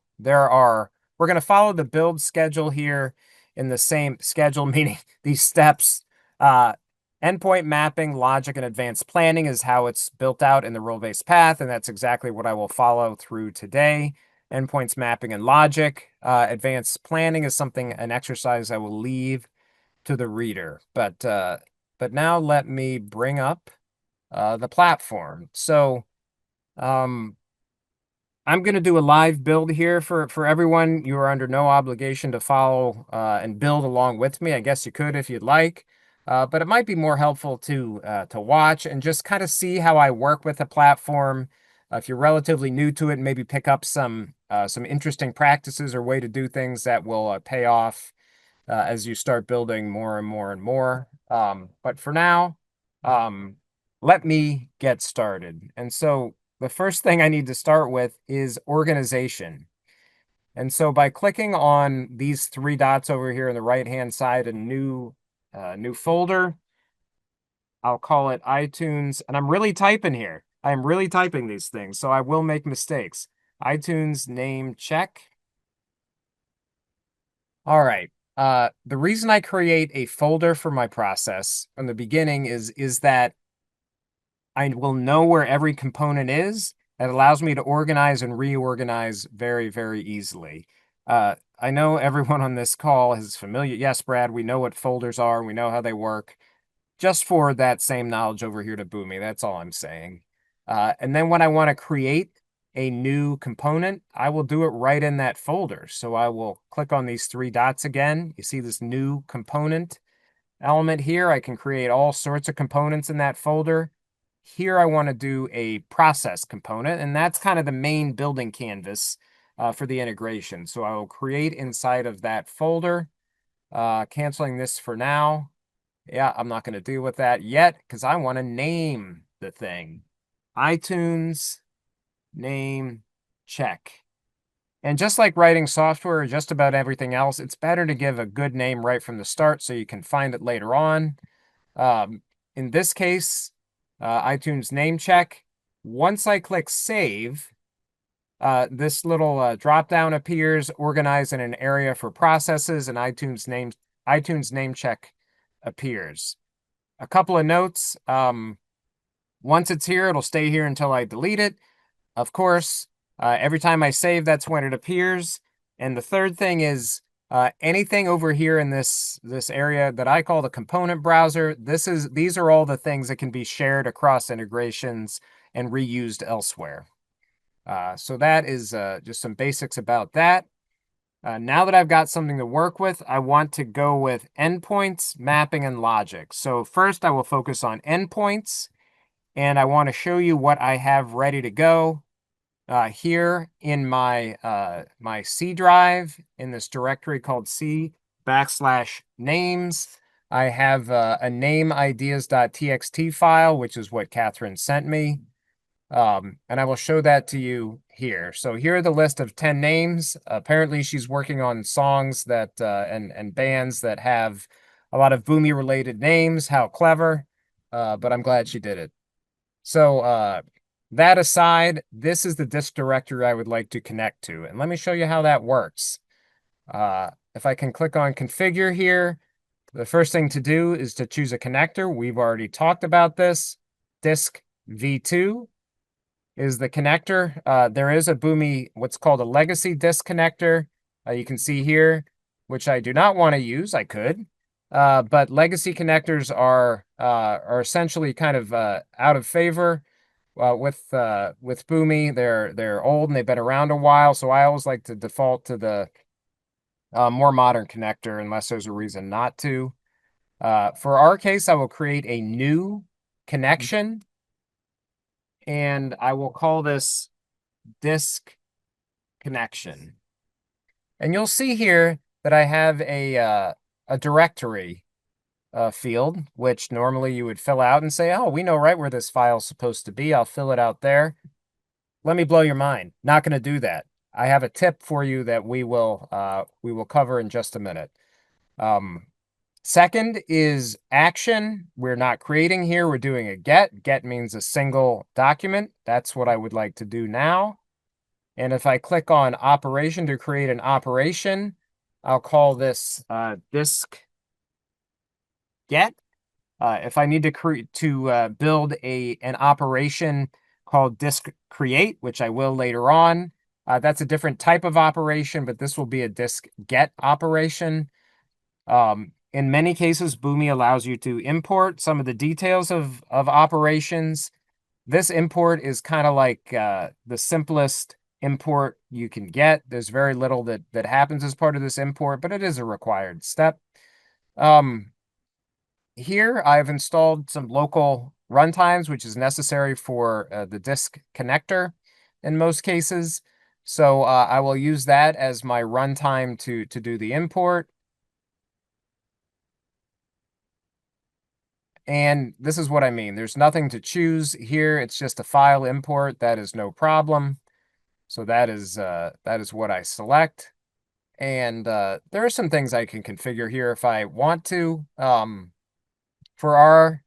S1: going to follow the build schedule here in the same schedule, meaning these steps. Endpoint mapping, logic, and advanced planning is how it's built out in the rule-based path, and that's exactly what I will follow through today. Endpoints, mapping, and logic. Advanced planning is an exercise I will leave to the reader. But now let me bring up the platform. So I'm going to do a live build here for everyone. You are under no obligation to follow and build along with me. I guess you could if you'd like, but it might be more helpful to watch and just kind of see how I work with the platform. If you're relatively new to it, maybe pick up some interesting practices or way to do things that will pay off as you start building more and more and more. But for now, um, let me get started. And so the first thing I need to start with is organization. And so by clicking on these three dots over here on the right-hand side, a new folder, I'll call it iTunes. And I'm really typing here. I'm really typing these things, so I will make mistakes. iTunes name check. All right. The reason I create a folder for my process from the beginning is that I will know where every component is. That allows me to organize and reorganize very, very easily. I know everyone on this call is familiar. Yes, Brad, we know what folders are. We know how they work. Just for that same knowledge over here to Boomi, that's all I'm saying. And then when I want to create a new component, I will do it right in that folder. So I will click on these three dots again. You see this new component element here. I can create all sorts of components in that folder. Here I want to do a process component, and that's kind of the main building canvas for the integration. So I will create inside of that folder, canceling this for now. Yeah, I'm not going to deal with that yet because I want to name the thing. iTunes name check. And just like writing software or just about everything else, it's better to give a good name right from the start so you can find it later on. In this case, iTunes name check. Once I click save, this little drop down appears, organized in an area for processes, and iTunes name check appears. A couple of notes. Once it's here, it'll stay here until I delete it. Of course, every time I save, that's when it appears. And the third thing is anything over here in this area that I call the component browser. These are all the things that can be shared across integrations and reused elsewhere. So that is just some basics about that. Now that I've got something to work with, I want to go with endpoints, mapping, and logic. So first I will focus on endpoints, and I want to show you what I have ready to go here in my C drive in this directory called C/names. I have a name ideas.txt file, which is what Catherine sent me. And I will show that to you here. So here are the list of 10 names. Apparently she's working on songs that and bands that have a lot of Boomi related names. How clever. But I'm glad she did it. So that aside, this is the disk directory I would like to connect to. And let me show you how that works. If I can click on configure here, the first thing to do is to choose a connector. We've already talked about this. Disk V2 is the connector. There is a Boomi, what's called a legacy disk connector. You can see here, which I do not want to use. I could, but legacy connectors are essentially kind of out of favor with Boomi. They're old and they've been around a while, so I always like to default to the more modern connector unless there's a reason not to. For our case, I will create a new connection. and I will call this disk connection. And you'll see here that I have a directory field, which normally you would fill out and say, oh, we know right where this file's supposed to be. I'll fill it out there. Let me blow your mind. Not going to do that. I have a tip for you that we will cover in just a minute. Second is action. We're not creating here. We're doing a get. Get means a single document. That's what I would like to do now. And if I click on operation to create an operation, I'll call this disk get. If I need to build an operation called disk create, which I will later on, that's a different type of operation, but this will be a disk get operation. In many cases, Boomi allows you to import some of the details of operations. This import is kind of like the simplest import you can get. There's very little that happens as part of this import, but it is a required step. Here, I've installed some local runtimes, which is necessary for the disk connector in most cases. So I will use that as my runtime to do the import. And this is what I mean. There's nothing to choose here. It's just a file import. That is no problem. So that is what I select. And there are some things I can configure here if I want to. For our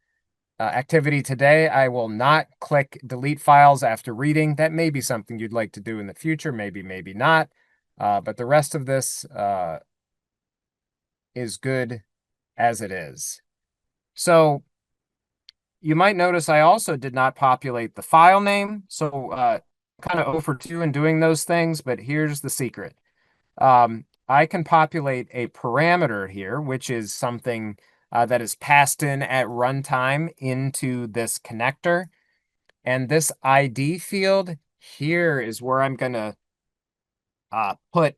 S1: activity today, I will not click delete files after reading. That may be something you'd like to do in the future, maybe, maybe not. But the rest of this is good as it is. So you might notice I also did not populate the file name. So kind of 0 for 2 in doing those things, but here's the secret. I can populate a parameter here, which is something that is passed in at runtime into this connector. And this ID field here is where I'm going to put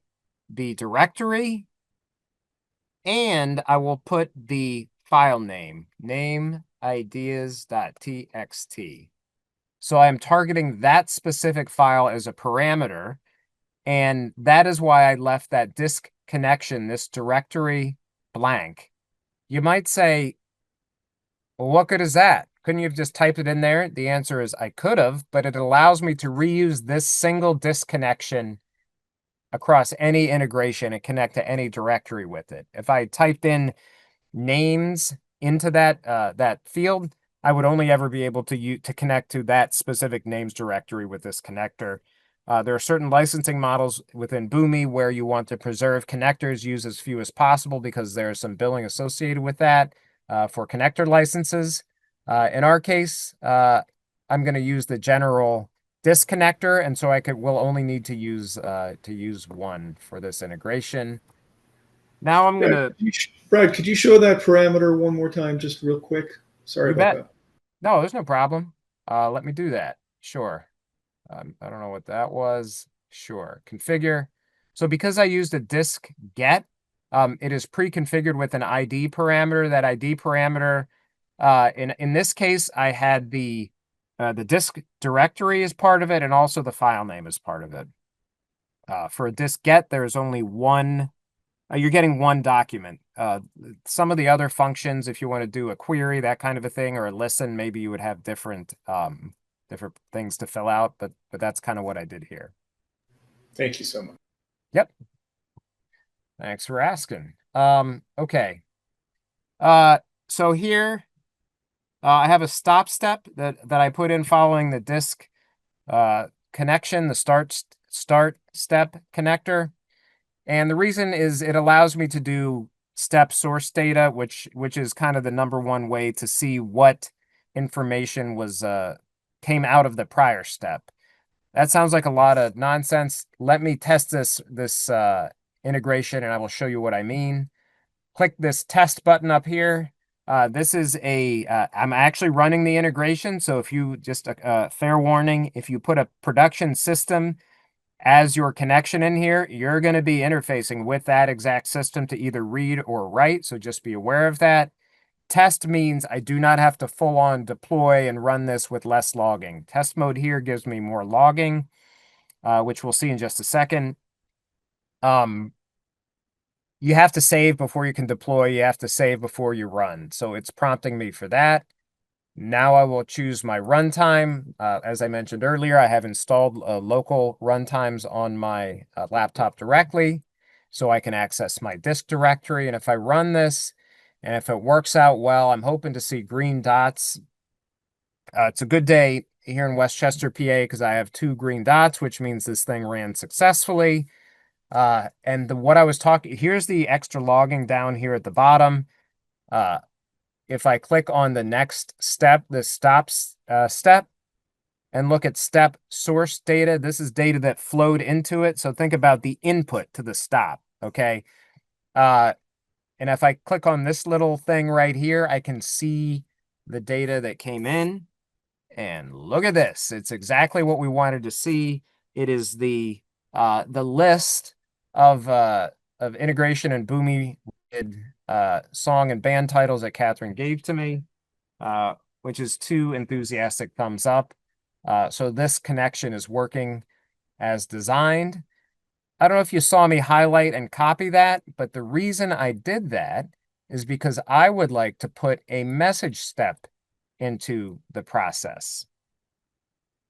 S1: the directory, and I will put the file name, ideas.txt. So I'm targeting that specific file as a parameter, and that is why I left that disk connection, this directory, blank. You might say, well, what good is that? Couldn't you have just typed it in there? The answer is I could have, but it allows me to reuse this single disk connection across any integration and connect to any directory with it. If I typed in names into that field, I would only ever be able to connect to that specific names directory with this connector. There are certain licensing models within Boomi where you want to preserve connectors, use as few as possible because there's some billing associated with that for connector licenses. In our case, I'm going to use the general disk connector, and so will only need to use one for this integration. Now I'm going to
S3: Brad, could you show that parameter one more time, just real quick? Sorry
S1: You
S3: about
S1: bet.
S3: that.
S1: No, there's no problem. Let me do that. Sure. I don't know what that was. Sure. Configure. So because I used a disk get, it is pre-configured with an ID parameter. That ID parameter, in this case, I had the disk directory as part of it, and also the file name as part of it. For a disk get, there's only one. You're getting one document. Some of the other functions, if you want to do a query, that kind of a thing, or a listen, maybe you would have different things to fill out, but that's kind of what I did here.
S3: Thank you so much.
S1: Yep. Thanks for asking. Okay. So here I have a stop step that I put in following the disk connection, the start step connector. And the reason is it allows me to do step source data, which is kind of the number one way to see what information was came out of the prior step. That sounds like a lot of nonsense. Let me test this integration, and I will show you what I mean. Click this test button up here. This is I'm actually running the integration. So if you just fair warning, if you put a production system as your connection in here, you're going to be interfacing with that exact system to either read or write. So just be aware of that. test means I do not have to full on deploy and run this with less logging. Test mode here gives me more logging, which we'll see in just a second. You have to save before you can deploy. You have to save before you run. So it's prompting me for that. Now I will choose my runtime. As I mentioned earlier, I have installed local runtimes on my laptop directly, so I can access my disk directory. And if I run this, and if it works out well, I'm hoping to see green dots. It's a good day here in Westchester, PA, because I have 2 green dots, which means this thing ran successfully. What I was talking, here's the extra logging down here at the bottom. If I click on the next step, the stops step, and look at step source data, this is data that flowed into it. So think about the input to the stop, okay? And if I click on this little thing right here, I can see the data that came in. And look at this. It's exactly what we wanted to see. It is the list of integration and Boomi song and band titles that Catherine gave to me, which is 2 enthusiastic thumbs up. So this connection is working as designed. I don't know if you saw me highlight and copy that, but the reason I did that is because I would like to put a message step into the process.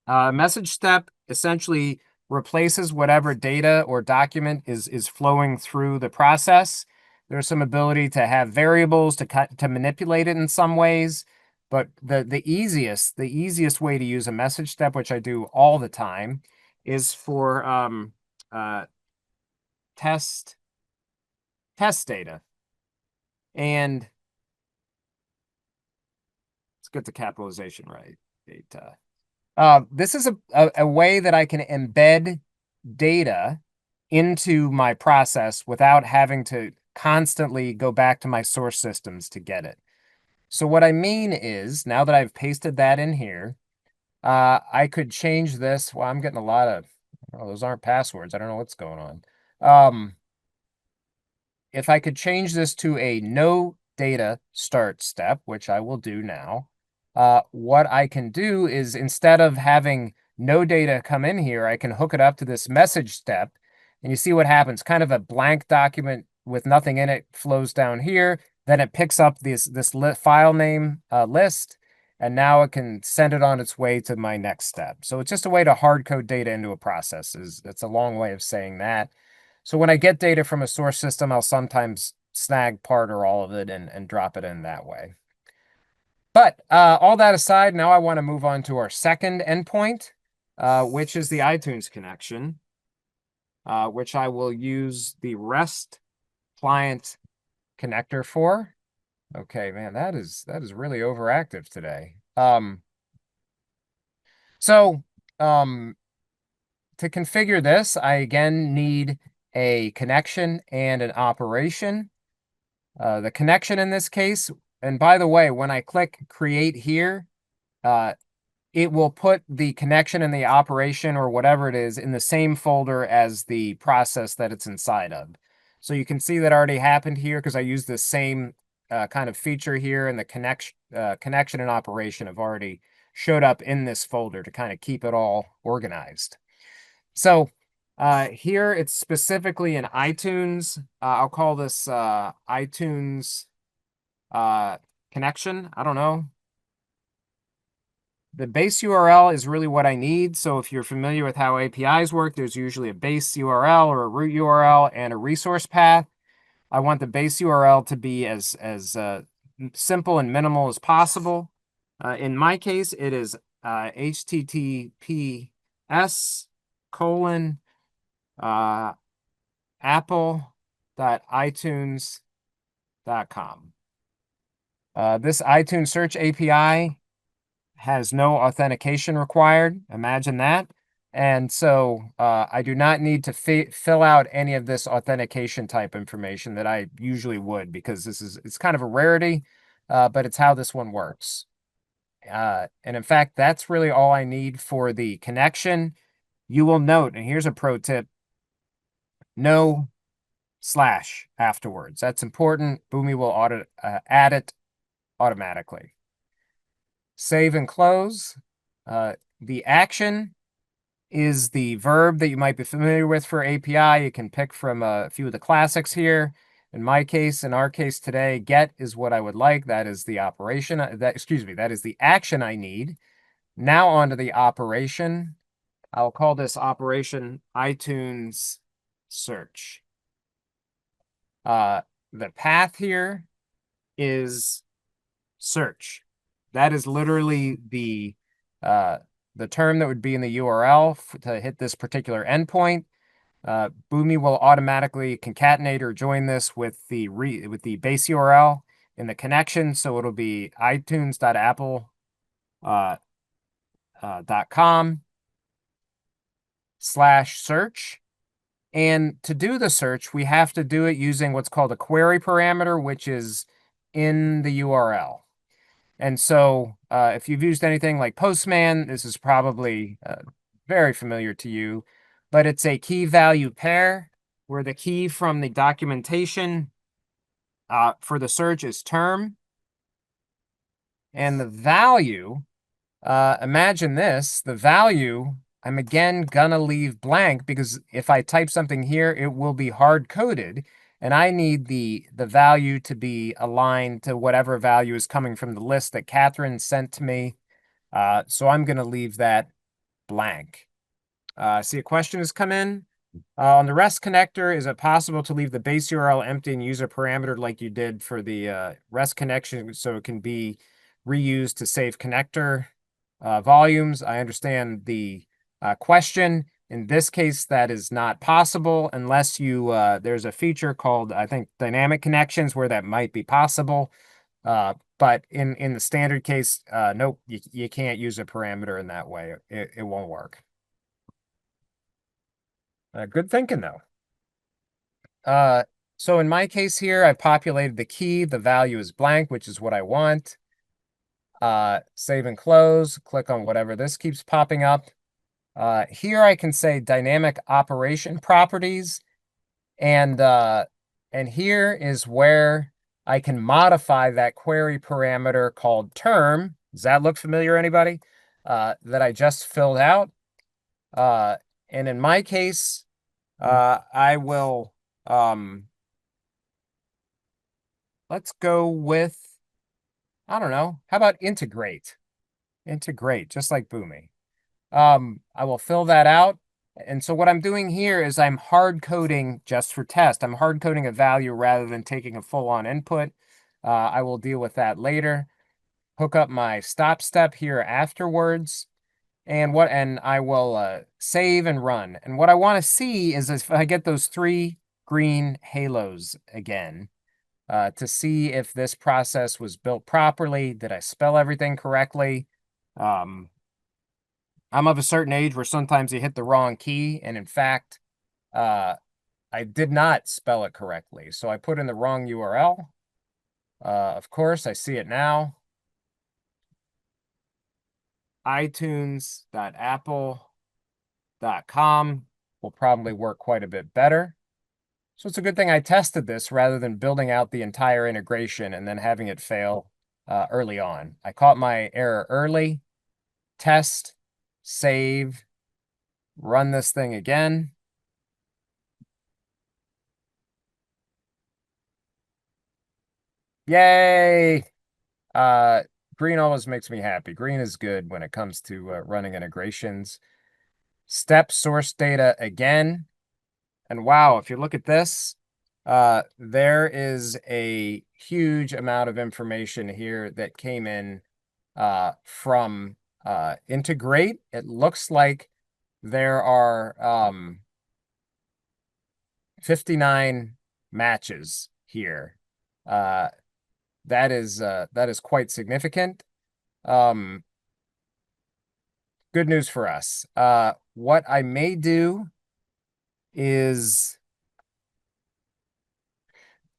S1: Message step essentially replaces whatever data or document is flowing through the process. There's some ability to have variables to manipulate it in some ways, but the easiest way to use a message step, which I do all the time, is for test data. And let's get the capitalization right. Data. This is a way that I can embed data into my process without having to constantly go back to my source systems to get it. So what I mean is, now that I've pasted that in here, I could change this. Well, I'm getting a lot of, oh, those aren't passwords. I don't know what's going on. If I could change this to a no data start step, which I will do now, what I can do is, instead of having no data come in here, I can hook it up to this message step, and you see what happens. Kind of a blank document with nothing in it flows down here. Then it picks up this file name list, and now it can send it on its way to my next step. So it's just a way to hard code data into a process. That's a long way of saying that. So when I get data from a source system, I'll sometimes snag part or all of it and drop it in that way. But all that aside, now I want to move on to our second endpoint, which is the iTunes connection, which I will use the REST client connector for. Okay, man, that is really overactive today. To configure this, I again need a connection and an operation. The connection in this case, and by the way, when I click create here, it will put the connection and the operation or whatever it is in the same folder as the process that it's inside of. So you can see that already happened here because I used the same kind of feature here, and the connection and operation have already showed up in this folder to kind of keep it all organized. So here it's specifically in iTunes. I'll call this iTunes connection. I don't know. The base URL is really what I need. So if you're familiar with how APIs work, there's usually a base URL or a root URL and a resource path. I want the base URL to be as simple and minimal as possible. In my case, it is https://apple.itunes.com. This iTunes search API has no authentication required. Imagine that. And so I do not need to fill out any of this authentication type information that I usually would, because it's kind of a rarity, but it's how this one works. And in fact, that's really all I need for the connection. You will note, and here's a pro tip, no / afterwards. That's important. Boomi will add it automatically. Save and close. The action is the verb that you might be familiar with for API. You can pick from a few of the classics here. In my case, in our case today, get is what I would like. That is the operation, that is the action I need. Now onto the operation. I'll call this operation iTunes search. The path here is search. That is literally the term that would be in the URL to hit this particular endpoint. Boomi will automatically concatenate or join this with the base URL in the connection, so it'll be itunes.apple.com/search. And to do the search, we have to do it using what's called a query parameter, which is in the URL. And so if you've used anything like Postman, this is probably very familiar to you, but it's a key value pair where the key from the documentation for the search is term. And the value, imagine this, the value, I'm again gonna leave blank because if I type something here, it will be hard coded. And I need the value to be aligned to whatever value is coming from the list that Catherine sent to me. So I'm going to leave that blank. See a question has come in. On the REST connector, is it possible to leave the base URL empty and use a parameter like you did for the REST connection so it can be reused to save connector volumes? I understand the question. In this case, that is not possible unless you, there's a feature called, I think, dynamic connections where that might be possible. But in the standard case, nope, you can't use a parameter in that way. It won't work. Good thinking, though. So in my case here, I've populated the key. The value is blank, which is what I want. Save and close. Click on whatever this keeps popping up. Here I can say dynamic operation properties, and here is where I can modify that query parameter called term. Does that look familiar, anybody? That I just filled out. And in my case, I will, let's go with, I don't know, how about integrate? Integrate, just like Boomi. I will fill that out. And so what I'm doing here is I'm hard coding just for test. I'm hard coding a value rather than taking a full on input. I will deal with that later. Hook up my stop step here afterwards. And I will save and run. And what I want to see is if I get those 3 green halos again, to see if this process was built properly. Did I spell everything correctly? I'm of a certain age where sometimes you hit the wrong key. And in fact, I did not spell it correctly. So I put in the wrong URL. Of course, I see it now. iTunes.apple.com will probably work quite a bit better. So it's a good thing I tested this rather than building out the entire integration and then having it fail early on. I caught my error early, test, save, run this thing again. Yay! Green always makes me happy. Green is good when it comes to running integrations. Step source data again. And wow, if you look at this, there is a huge amount of information here that came in from Integrate. It looks like there are 59 matches here. That is quite significant. Good news for us. What I may do is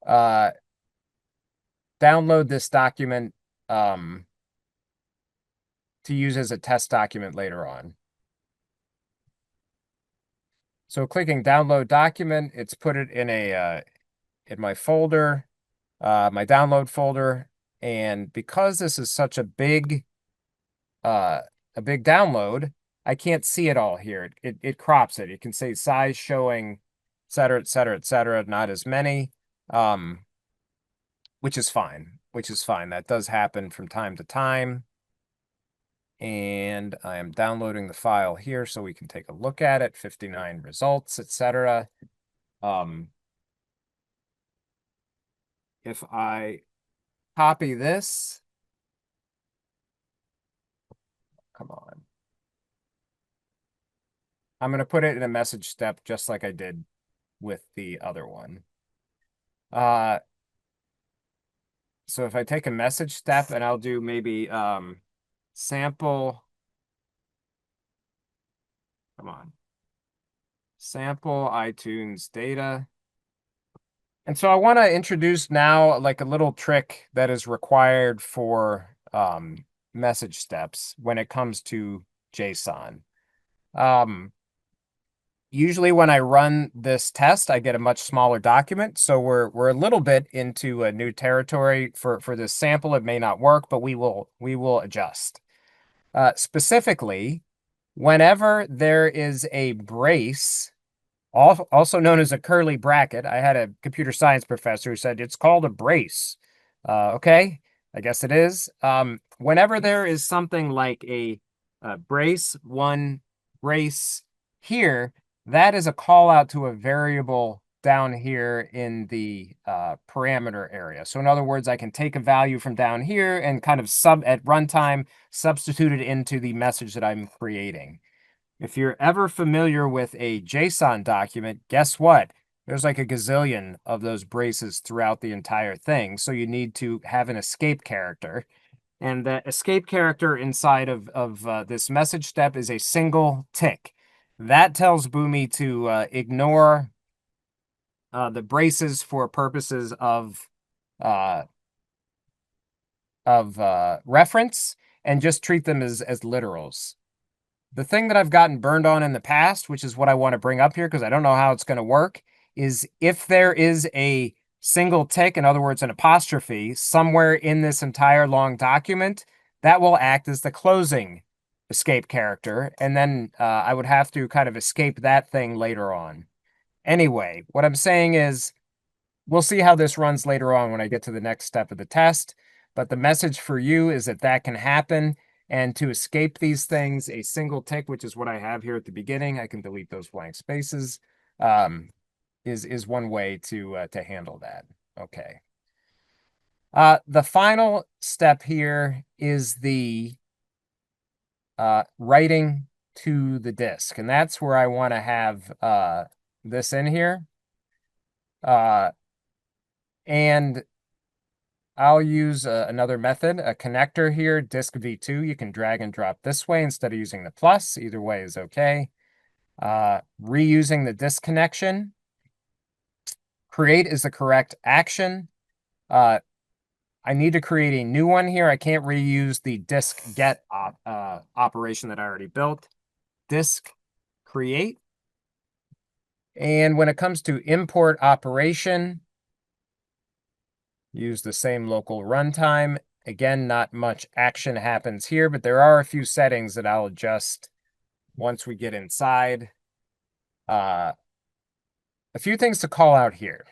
S1: download this document to use as a test document later on. So clicking download document, it's put it in a in my folder, my download folder. And because this is such a big download, I can't see it all here. It crops it. It can say size showing, et cetera, et cetera, et cetera, not as many, which is fine, That does happen from time to time. And I am downloading the file here so we can take a look at it, 59 results, etc. If I copy this, come on. I'm going to put it in a message step just like I did with the other one. So if I take a message step and I'll do maybe sample, come on, sample iTunes data. And so I want to introduce now like a little trick that is required for message steps when it comes to JSON. Usually when I run this test, I get a much smaller document. So we're a little bit into a new territory for this sample. It may not work, but we will adjust. Specifically, whenever there is a brace, also known as a curly bracket, I had a computer science professor who said it's called a brace. Okay, I guess it is. Whenever there is something like a brace, one brace here, that is a call out to a variable down here in the parameter area. So in other words, I can take a value from down here and kind of at runtime substitute it into the message that I'm creating. If you're ever familiar with a JSON document, guess what? There's like a gazillion of those braces throughout the entire thing. So you need to have an escape character. And the escape character inside of this message step is a single tick. That tells Boomi to ignore the braces for purposes of reference and just treat them as literals. The thing that I've gotten burned on in the past, which is what I want to bring up here because I don't know how it's going to work, is if there is a single tick, in other words, an apostrophe, somewhere in this entire long document, that will act as the closing escape character. And then I would have to kind of escape that thing later on. Anyway, what I'm saying is we'll see how this runs later on when I get to the next step of the test. But the message for you is that that can happen. And to escape these things, a single tick, which is what I have here at the beginning, I can delete those blank spaces, is one way to handle that. Okay. The final step here is the writing to the disk, and that's where I want to have this in here. And I'll use another method, a connector here, disk v2. You can drag and drop this way instead of using the plus. Either way is okay. Reusing the disk connection. Create is the correct action. I need to create a new one here. I can't reuse the disk get operation that I already built. Disk create. And when it comes to import operation, use the same local runtime. Again, not much action happens here, but there are a few settings that I'll adjust once we get inside. A few things to call out here.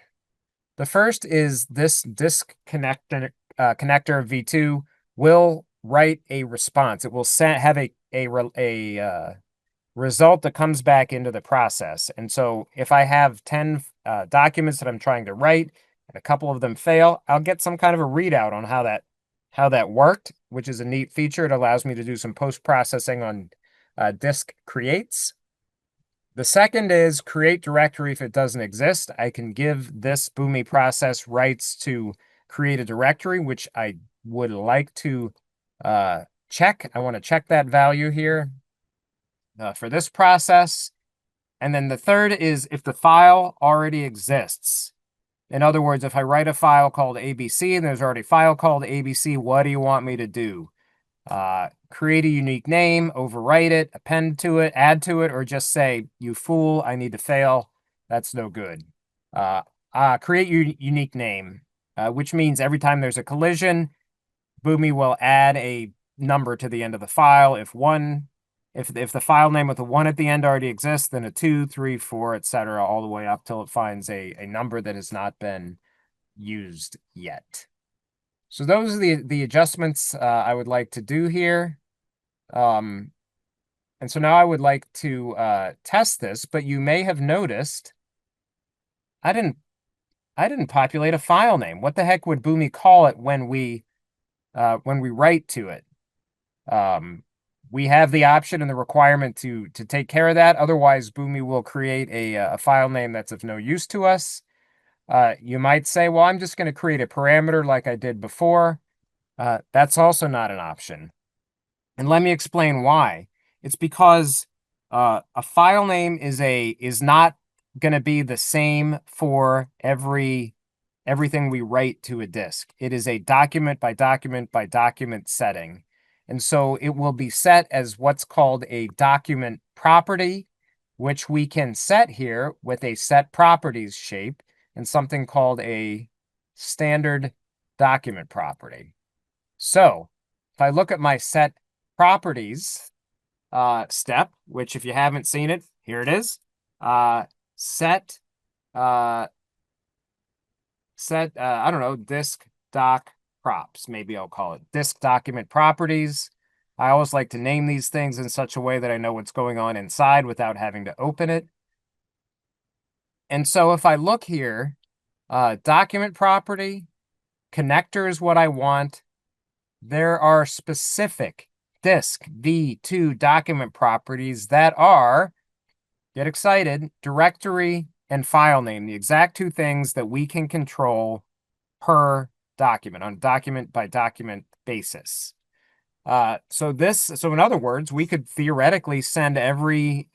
S1: The first is this disk connector v2 will write a response. It will have a result that comes back into the process. And so if I have 10 documents that I'm trying to write, and a couple of them fail, I'll get some kind of a readout on how that worked, which is a neat feature. It allows me to do some post-processing on disk creates. The second is create directory if it doesn't exist. I can give this Boomi process rights to create a directory, which I would like to check. I want to check that value here for this process. And then the third is if the file already exists. In other words, if I write a file called ABC and there's already a file called ABC, what do you want me to do? Create a unique name, overwrite it, append to it, add to it, or just say, you fool, I need to fail. That's no good. Create your unique name, which means every time there's a collision, Boomi will add a number to the end of the file. If the file name with a 1 at the end already exists, then a 2, 3, 4, etc., all the way up till it finds a number that has not been used yet. So those are the adjustments I would like to do here. And so now I would like to test this, but you may have noticed I didn't populate a file name. What the heck would Boomi call it when we write to it? We have the option and the requirement to take care of that. Otherwise, Boomi will create a file name that's of no use to us. You might say, well, I'm just going to create a parameter like I did before. That's also not an option. And let me explain why. It's because a file name is not going to be the same for everything we write to a disk. It is a document by document by document setting. And so it will be set as what's called a document property, which we can set here with a set properties shape and something called a standard document property. So if I look at my set properties step, which if you haven't seen it, here it is. Set I don't know, disk doc props. Maybe I'll call it disk document properties. I always like to name these things in such a way that I know what's going on inside without having to open it. And so if I look here, document property, connector is what I want. There are specific disk v2 document properties that are, get excited, directory and file name, the exact two things that we can control per document on a document by document basis. So in other words, we could theoretically send every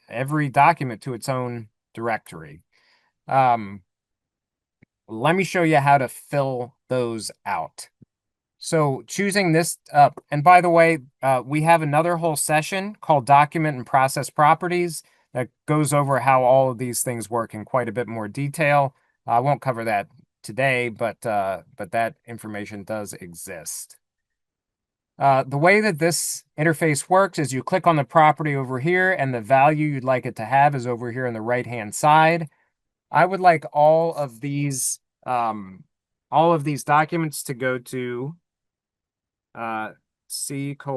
S1: document to its own directory. Let me show you how to fill those out. So choosing this up, and by the way, we have another whole session called Document and Process Properties that goes over how all of these things work in quite a bit more detail. I won't cover that today, but that information does exist. The way that this interface works is you click on the property over here, and the value you'd like it to have is over here on the right-hand side. I would like all of these documents to go to C:\names,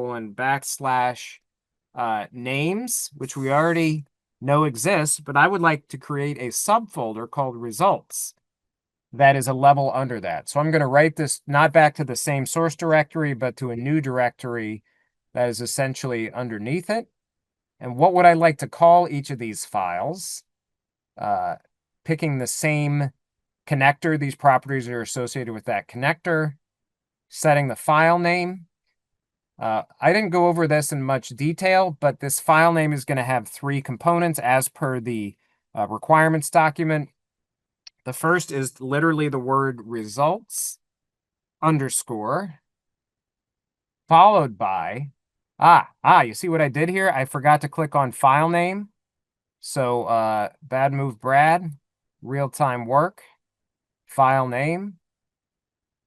S1: which we already know exists, but I would like to create a subfolder called results that is a level under that. So I'm going to write this not back to the same source directory, but to a new directory that is essentially underneath it. And what would I like to call each of these files? Picking the same connector, these properties are associated with that connector, setting the file name. I didn't go over this in much detail, but this file name is going to have 3 components as per the requirements document. The first is literally the word results underscore followed by, you see what I did here? I forgot to click on file name. So bad move, Brad, real-time work, file name,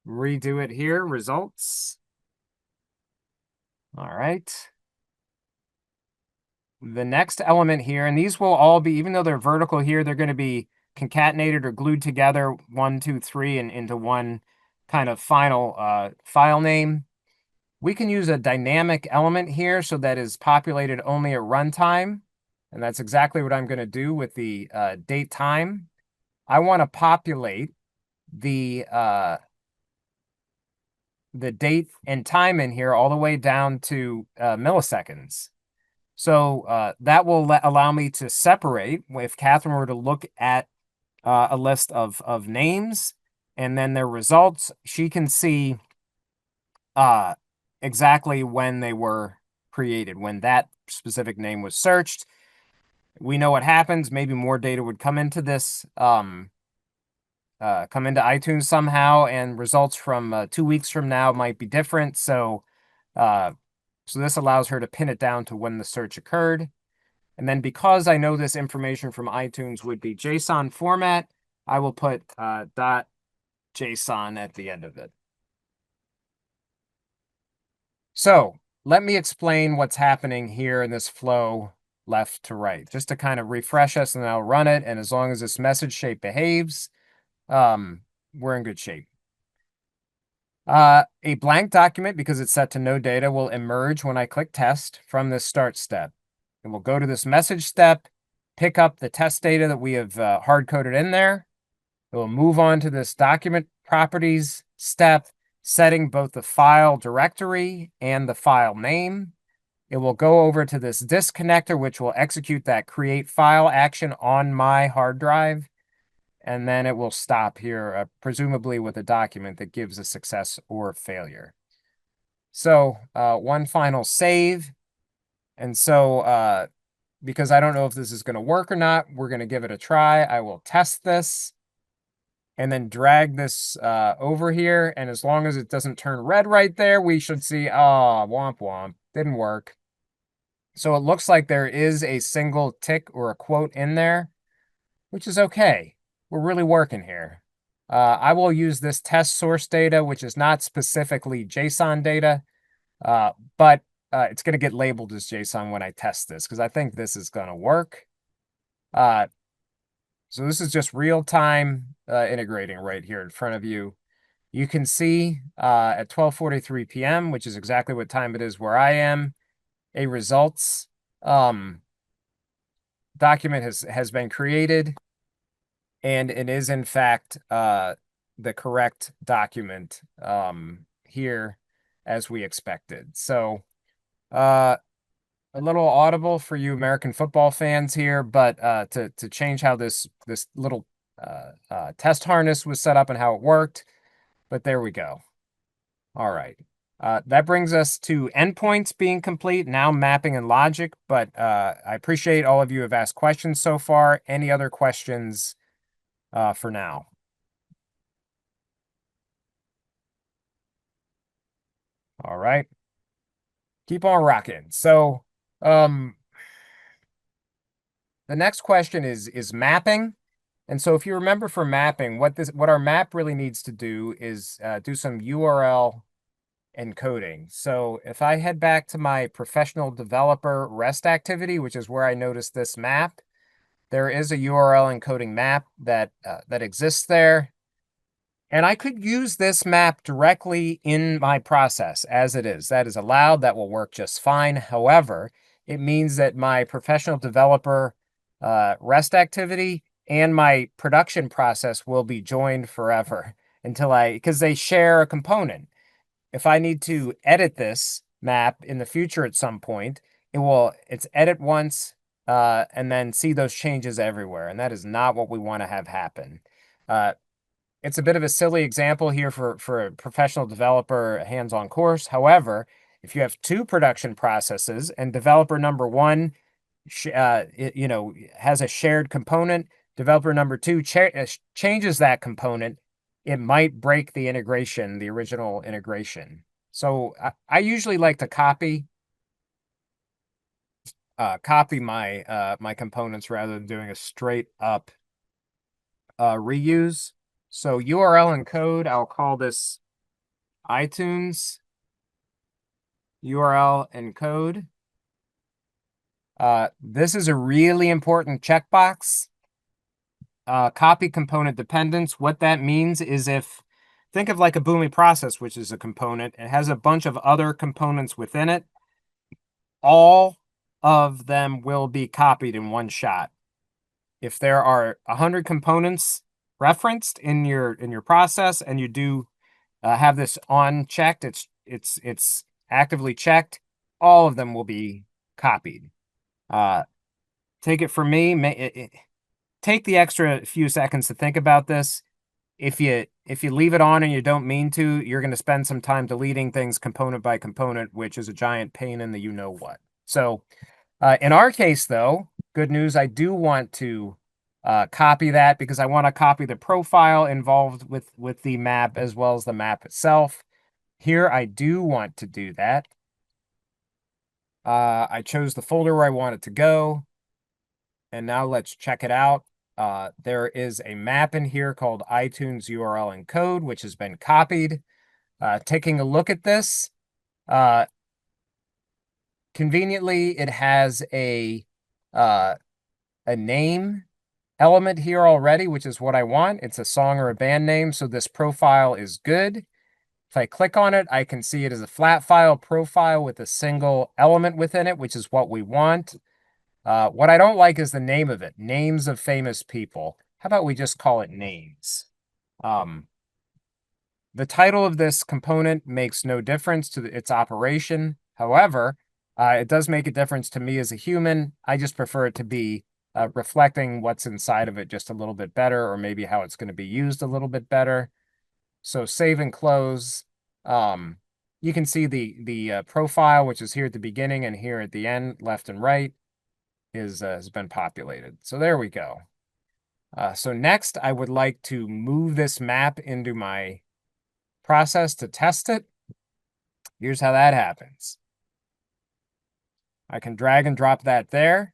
S1: redo it here, results. All right. The next element here, and these will all be, even though they're vertical here, they're going to be concatenated or glued together 1, 2, 3 and into one kind of final file name. We can use a dynamic element here so that is populated only at runtime. And that's exactly what I'm going to do with the date time. I want to populate the date and time in here all the way down to milliseconds. So that will allow me to separate, if Catherine were to look at a list of names and then their results, she can see exactly when they were created, when that specific name was searched. We know what happens. Maybe more data would come into this, come into iTunes somehow, and results from 2 weeks from now might be different. So this allows her to pin it down to when the search occurred. And then because I know this information from iTunes would be JSON format, I will put .json at the end of it. So let me explain what's happening here in this flow left to right, just to kind of refresh us, and I'll run it. And as long as this message shape behaves, we're in good shape. A blank document, because it's set to no data, will emerge when I click test from this start step. It will go to this message step, pick up the test data that we have hard coded in there. It will move on to this document properties step, setting both the file directory and the file name. It will go over to this disk connector, which will execute that create file action on my hard drive. And then it will stop here, presumably with a document that gives a success or failure. So one final save. And so because I don't know if this is going to work or not, we're going to give it a try. I will test this and then drag this over here. And as long as it doesn't turn red right there, we should see, womp womp, didn't work. So it looks like there is a single tick or a quote in there, which is okay. We're really working here. I will use this test source data, which is not specifically JSON data, but it's going to get labeled as JSON when I test this, because I think this is going to work. So this is just real-time integrating right here in front of you. You can see at 12:43 p.m., which is exactly what time it is where I am, a results document has been created. And it is, in fact, the correct document here as we expected. So a little audible for you American football fans here, but to change how this little test harness was set up and how it worked. But there we go. All right. That brings us to endpoints being complete, now mapping and logic. But I appreciate all of you who have asked questions so far. Any other questions for now? All right. Keep on rocking. So the next question is mapping. And so if you remember for mapping, what our map really needs to do is do some URL encoding. So if I head back to my professional developer REST activity, which is where I noticed this map, there is a URL encoding map that exists there. And I could use this map directly in my process as it is. That is allowed. That will work just fine. However, it means that my professional developer REST activity and my production process will be joined forever because they share a component. If I need to edit this map in the future at some point, it's edit once and then see those changes everywhere. And that is not what we want to have happen. It's a bit of a silly example here for a professional developer hands-on course. However, if you have two production processes and developer number one, has a shared component, developer number two changes that component, it might break the integration, the original integration. So I usually like to copy my my components rather than doing a straight up reuse. So URL encode, I'll call this iTunes URL encode. This is a really important checkbox. Copy component dependence. What that means is think of like a Boomi process, which is a component. It has a bunch of other components within it. All of them will be copied in one shot. If there are 100 components referenced in your process and you do have this on checked, it's actively checked, all of them will be copied. Take it from me, take the extra few seconds to think about this. If you leave it on and you don't mean to, you're going to spend some time deleting things component by component, which is a giant pain in the you know what. So in our case, though, good news, I do want to copy that because I want to copy the profile involved with the map as well as the map itself. Here, I do want to do that. I chose the folder where I want it to go. And now let's check it out. There is a map in here called iTunes URL encode, which has been copied. Taking a look at this, conveniently, it has a name element here already, which is what I want. It's a song or a band name, so this profile is good. If I click on it, I can see it as a flat file profile with a single element within it, which is what we want. What I don't like is the name of it, names of famous people. How about we just call it names? The title of this component makes no difference to its operation. However, it does make a difference to me as a human. I just prefer it to be reflecting what's inside of it just a little bit better, or maybe how it's going to be used a little bit better. So save and close. You can see the profile, which is here at the beginning and here at the end, left and right, has been populated. So there we go. So next, I would like to move this map into my process to test it. Here's how that happens. I can drag and drop that there.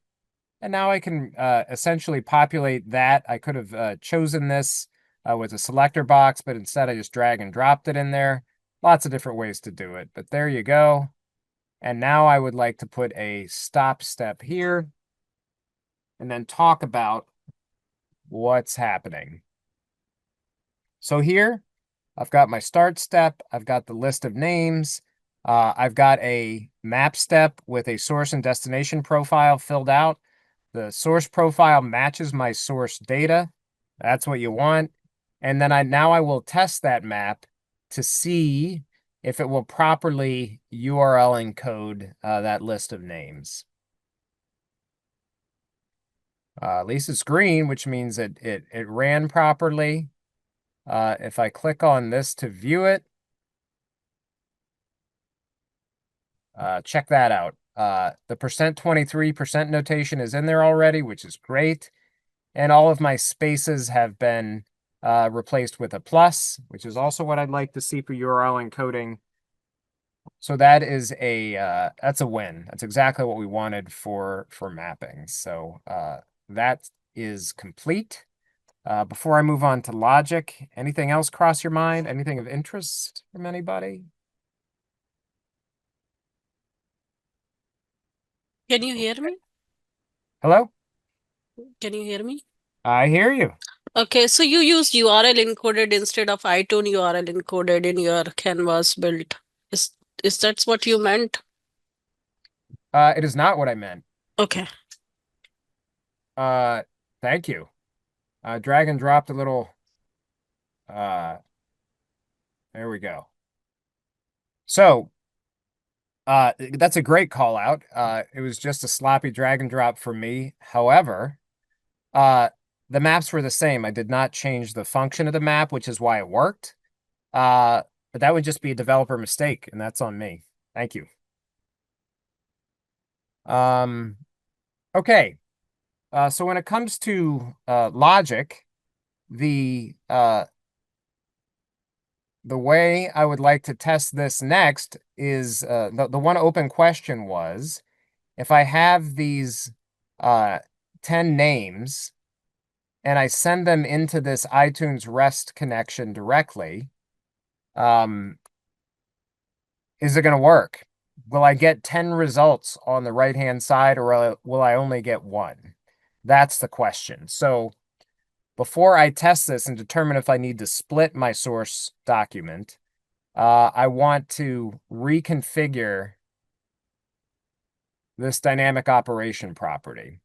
S1: And now I can essentially populate that. I could have chosen this with a selector box, but instead I just drag and dropped it in there. Lots of different ways to do it, but there you go. And now I would like to put a stop step here and then talk about what's happening. So here, I've got my start step. I've got the list of names. I've got a map step with a source and destination profile filled out. The source profile matches my source data. That's what you want. And then now I will test that map to see if it will properly URL encode that list of names. At least it's green, which means it ran properly. If I click on this to view it, check that out. The %23% notation is in there already, which is great. And all of my spaces have been replaced with a plus, which is also what I'd like to see for URL encoding. So that is that's a win. That's exactly what we wanted for mapping. So that is complete. Before I move on to logic, anything else cross your mind? Anything of interest from anybody?
S4: Can you hear me?
S1: Hello?
S4: Can you hear me?
S1: I hear you.
S4: Okay, so you used URL encoded instead of iTunes URL encoded in your Canvas build. Is that what you meant?
S1: It is not what I meant.
S4: Okay.
S1: Thank you. Drag and dropped a little. There we go. So that's a great call out. It was just a sloppy drag and drop for me. However, the maps were the same. I did not change the function of the map, which is why it worked. But that would just be a developer mistake, and that's on me. Thank you. Okay. So when it comes to logic, the way I would like to test this next is the one open question was, if I have these 10 names and I send them into this iTunes REST connection directly, is it going to work? Will I get 10 results on the right-hand side, or will I only get one? That's the question. So before I test this and determine if I need to split my source document, I want to reconfigure this dynamic operation property.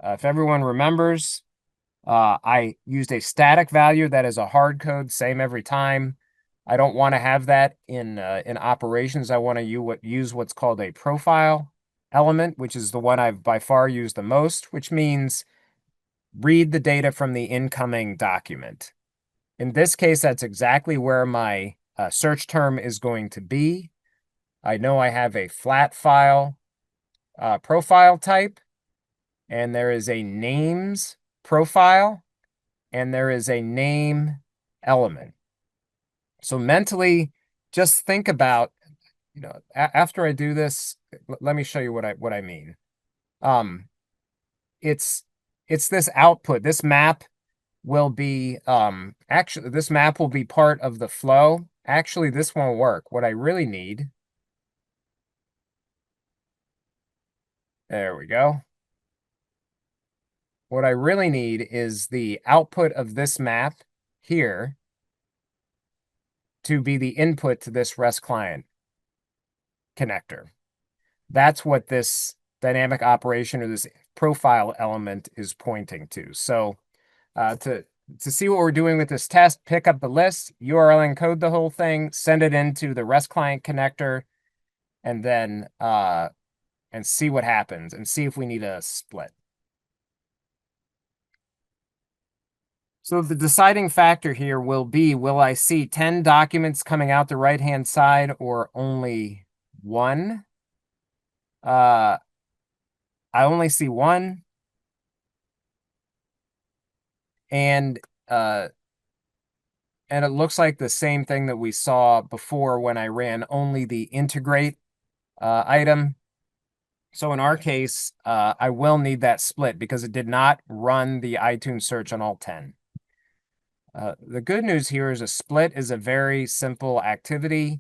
S1: If everyone remembers, I used a static value that is a hard code, same every time. I don't want to have that in operations. I want to use what's called a profile element, which is the one I've by far used the most, which means read the data from the incoming document. In this case, that's exactly where my search term is going to be. I know I have a flat file profile type, and there is a names profile, and there is a name element. So mentally, just think about, after I do this, let me show you what I mean. It's this output. This map will be actually this map will be part of the flow. Actually, this won't work. What I really need There we go. What I really need is the output of this map here to be the input to this REST client connector. That's what this dynamic operation or this profile element is pointing to. So to see what we're doing with this test, pick up the list, URL encode the whole thing, send it into the REST client connector, and then and see what happens and see if we need a split. So the deciding factor here will be, will I see 10 documents coming out the right-hand side or only one? I only see one. And it looks like the same thing that we saw before when I ran only the integrate item. So in our case, I will need that split because it did not run the iTunes search on all 10. The good news here is a split is a very simple activity.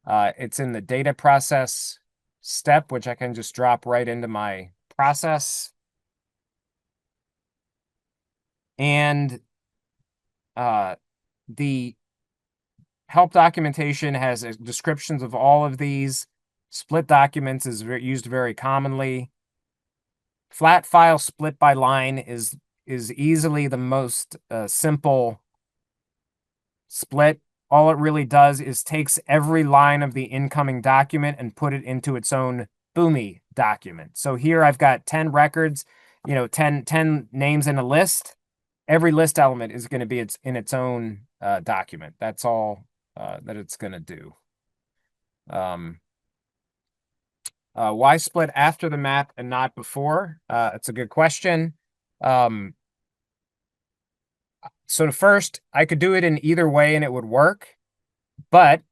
S1: It's in the data process step, which I can just drop right into my process. And the help documentation has descriptions of all of these. Split documents is used very commonly. Flat file split by line is easily the most simple split. All it really does is takes every line of the incoming document and put it into its own Boomi document. So here I've got 10 records, 10 names in a list. Every list element is going to be in its own document. That's all that it's going to do. Why split after the map and not before? It's a good question. So first, I could do it in either way and it would work, but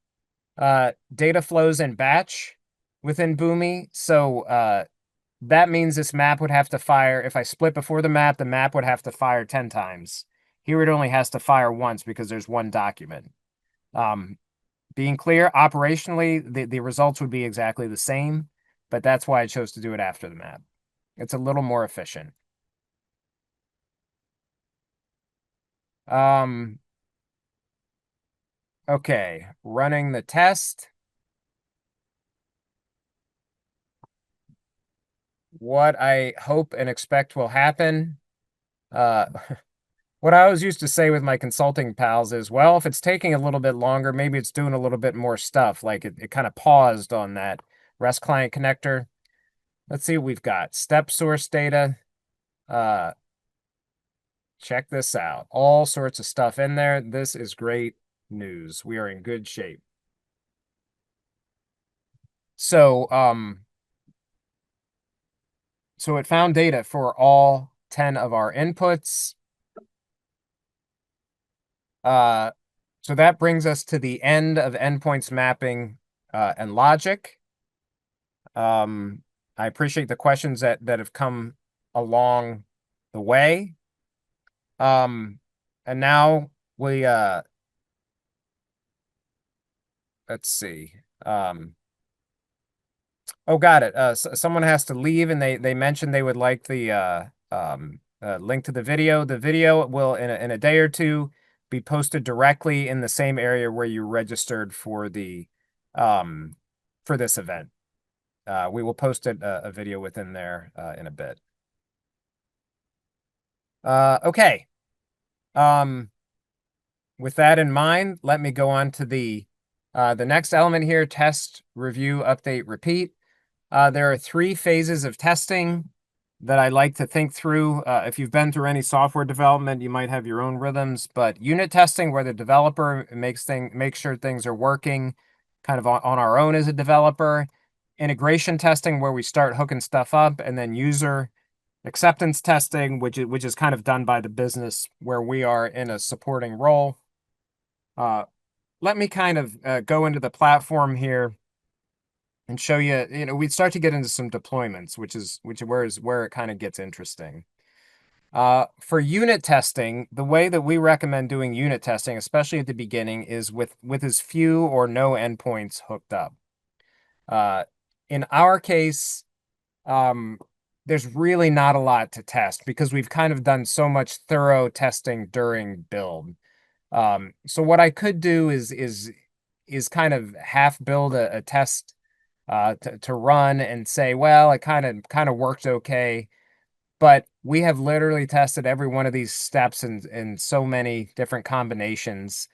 S1: data flows in batch within Boomi. So that means this map would have to fire, if I split before the map would have to fire 10 times. Here it only has to fire once because there's one document. Being clear, operationally, the results would be exactly the same, but that's why I chose to do it after the map. It's a little more efficient. Okay, running the test. What I hope and expect will happen. What I always used to say with my consulting pals is, well, if it's taking a little bit longer, maybe it's doing a little bit more stuff. Like it kind of paused on that REST client connector. Let's see what we've got. Step source data. Check this out. All sorts of stuff in there. This is great news. We are in good shape. So, so it found data for all 10 of our inputs. So that brings us to the end of endpoints mapping and logic. I appreciate the questions that have come along the way. And now we let's see. Oh, got it. Someone has to leave, and they mentioned they would like the link to the video. The video will in a day or two be posted directly in the same area where you registered for the for this event. We will post a video within there in a bit. Okay. With that in mind, let me go on to the next element here: test, review, update, repeat. There are 3 phases of testing that I like to think through. If you've been through any software development, you might have your own rhythms, but unit testing, where the developer makes sure things are working kind of on our own as a developer. Integration testing, where we start hooking stuff up, and then user acceptance testing, which is kind of done by the business, where we are in a supporting role. Let me kind of go into the platform here and show you, we start to get into some deployments, which is where it kind of gets interesting. For unit testing, the way that we recommend doing unit testing, especially at the beginning, is with as few or no endpoints hooked up. In our case, there's really not a lot to test because we've kind of done so much thorough testing during build. So what I could do is kind of half build a test to run and say, well, it kind of worked okay. But we have literally tested every one of these steps in so many different combinations.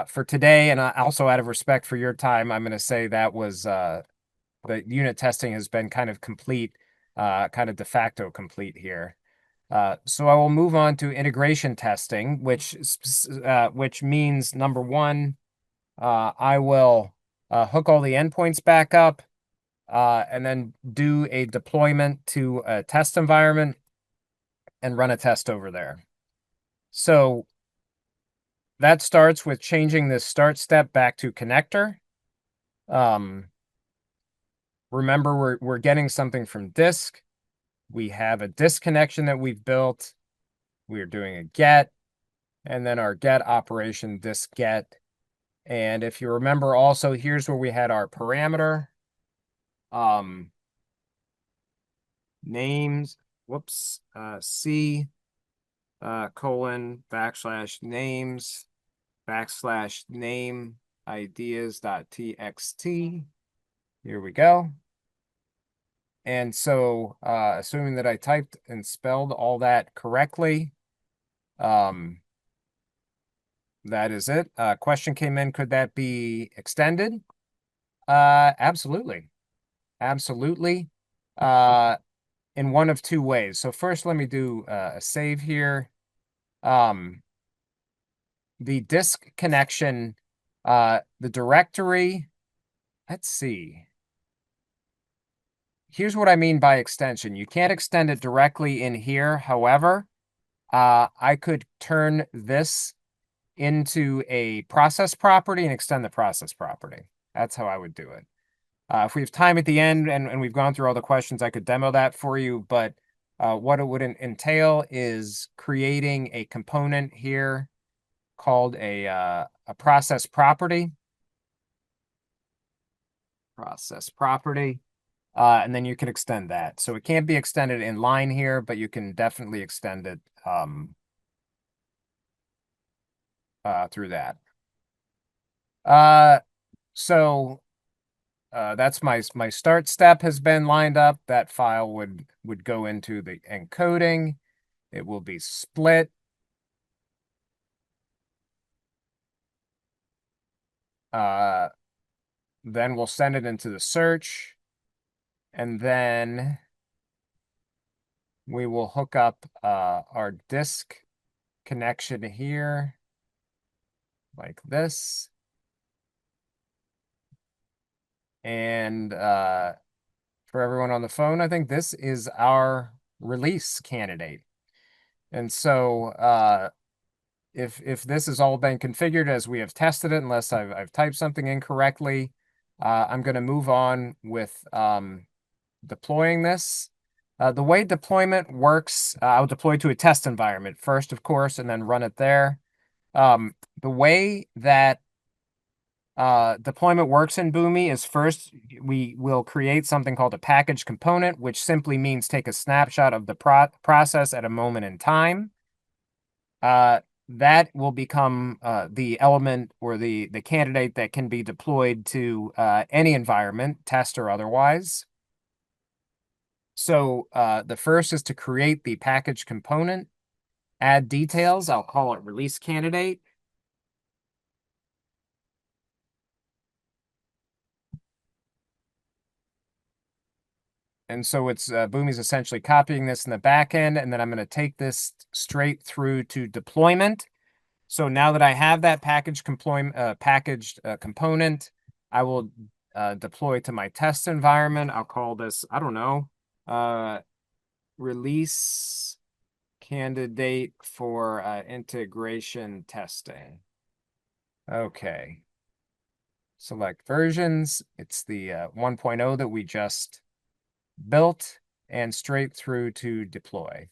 S1: For today, and also out of respect for your time, I'm going to say that was the unit testing has been kind of complete, kind of de facto complete here. So I will move on to integration testing, which means number one, I will hook all the endpoints back up, and then do a deployment to a test environment and run a test over there. So that starts with changing this start step back to connector. Remember, we're getting something from disk. We have a disk connection that we've built. We are doing a get, and then our get operation, disk get. And if you remember also, here's where we had our parameter. Names, whoops, C, colon, backslash names, backslash name ideas.txt. Here we go. And so, assuming that I typed and spelled all that correctly, that is it. Question came in, could that be extended? Absolutely. Absolutely. In one of two ways. So first, let me do a save here. The disk connection, the directory, let's see. Here's what I mean by extension. You can't extend it directly in here. However, I could turn this into a process property and extend the process property. That's how I would do it. If we have time at the end and we've gone through all the questions, I could demo that for you. But what it would entail is creating a component here called a process property. Process property. And then you can extend that. So it can't be extended in line here, but you can definitely extend it through that. So that's my start step has been lined up. That file would go into the encoding. It will be split. Then we'll send it into the search. And then we will hook up our disk connection here like this. And for everyone on the phone, I think this is our release candidate. And so if this has all been configured as we have tested it, unless I've typed something incorrectly, I'm going to move on with deploying this. The way deployment works, I'll deploy to a test environment first, of course, and then run it there. The way that deployment works in Boomi is first we will create something called a package component, which simply means take a snapshot of the process at a moment in time. That will become the element or the candidate that can be deployed to any environment, test or otherwise. So the first is to create the package component, add details. I'll call it release candidate. And so it's Boomi's essentially copying this in the back end, and then I'm going to take this straight through to deployment. So now that I have that packaged component, I will deploy to my test environment. I'll call this, I don't know, release candidate for integration testing. Okay. Select versions. It's the 1.0 that we just built, and straight through to deploy.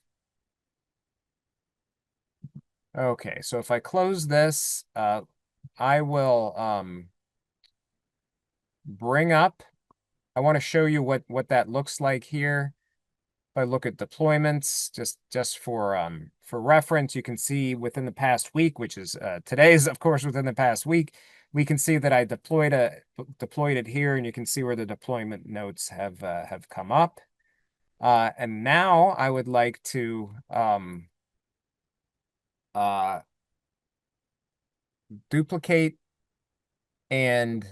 S1: Okay, so if I close this, I will bring up, I want to show you what that looks like here. if I look at deployments, just for reference, you can see within the past week, which is today is of course within the past week, we can see that I deployed it here, and you can see where the deployment notes have come up. And now I would like to duplicate and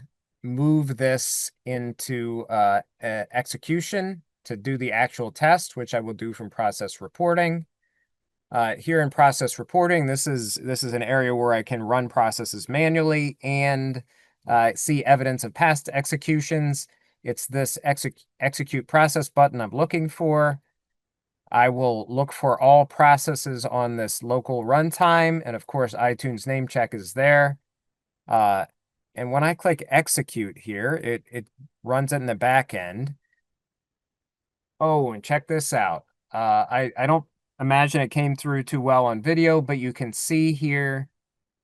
S1: move this into execution to do the actual test, which I will do from process reporting. Here in process reporting, this is an area where I can run processes manually and see evidence of past executions. It's this execute process button I'm looking for. I will look for all processes on this local runtime, and of course, iTunes name check is there. And when I click execute here, it runs it in the back end. Oh, and check this out. I don't imagine it came through too well on video, but you can see here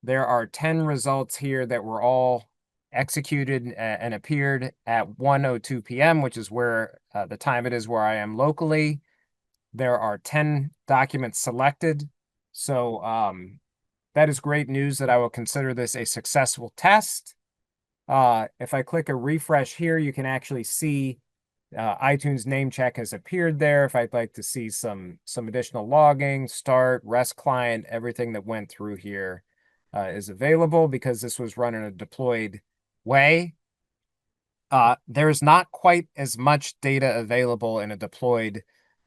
S1: there are 10 results here that were all executed and appeared at 1:02 p.m., which is where the time it is where I am locally. There are 10 documents selected. So that is great news that I will consider this a successful test. If I click a refresh here, you can actually see iTunes name check has appeared there. If I'd like to see some additional logging, start, REST client, everything that went through here is available because this was run in a deployed way. There's not quite as much data available in a deployed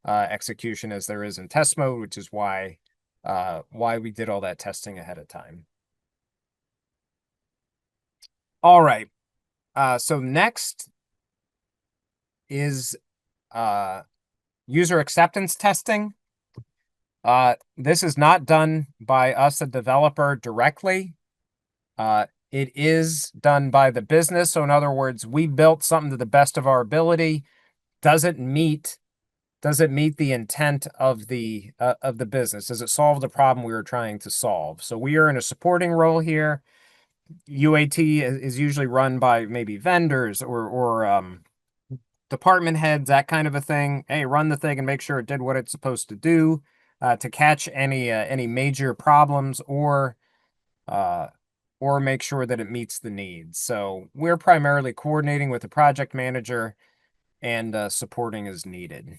S1: execution as there is in test mode, which is why we did all that testing ahead of time. All right. So next is user acceptance testing. This is not done by us, the developer, directly. It is done by the business. So in other words, we built something to the best of our ability. Does it meet the intent of the business? Does it solve the problem we were trying to solve? So we are in a supporting role here. UAT is usually run by maybe vendors or department heads, that kind of a thing. Hey, run the thing and make sure it did what it's supposed to do to catch any major problems or make sure that it meets the needs. So we're primarily coordinating with the project manager and supporting as needed.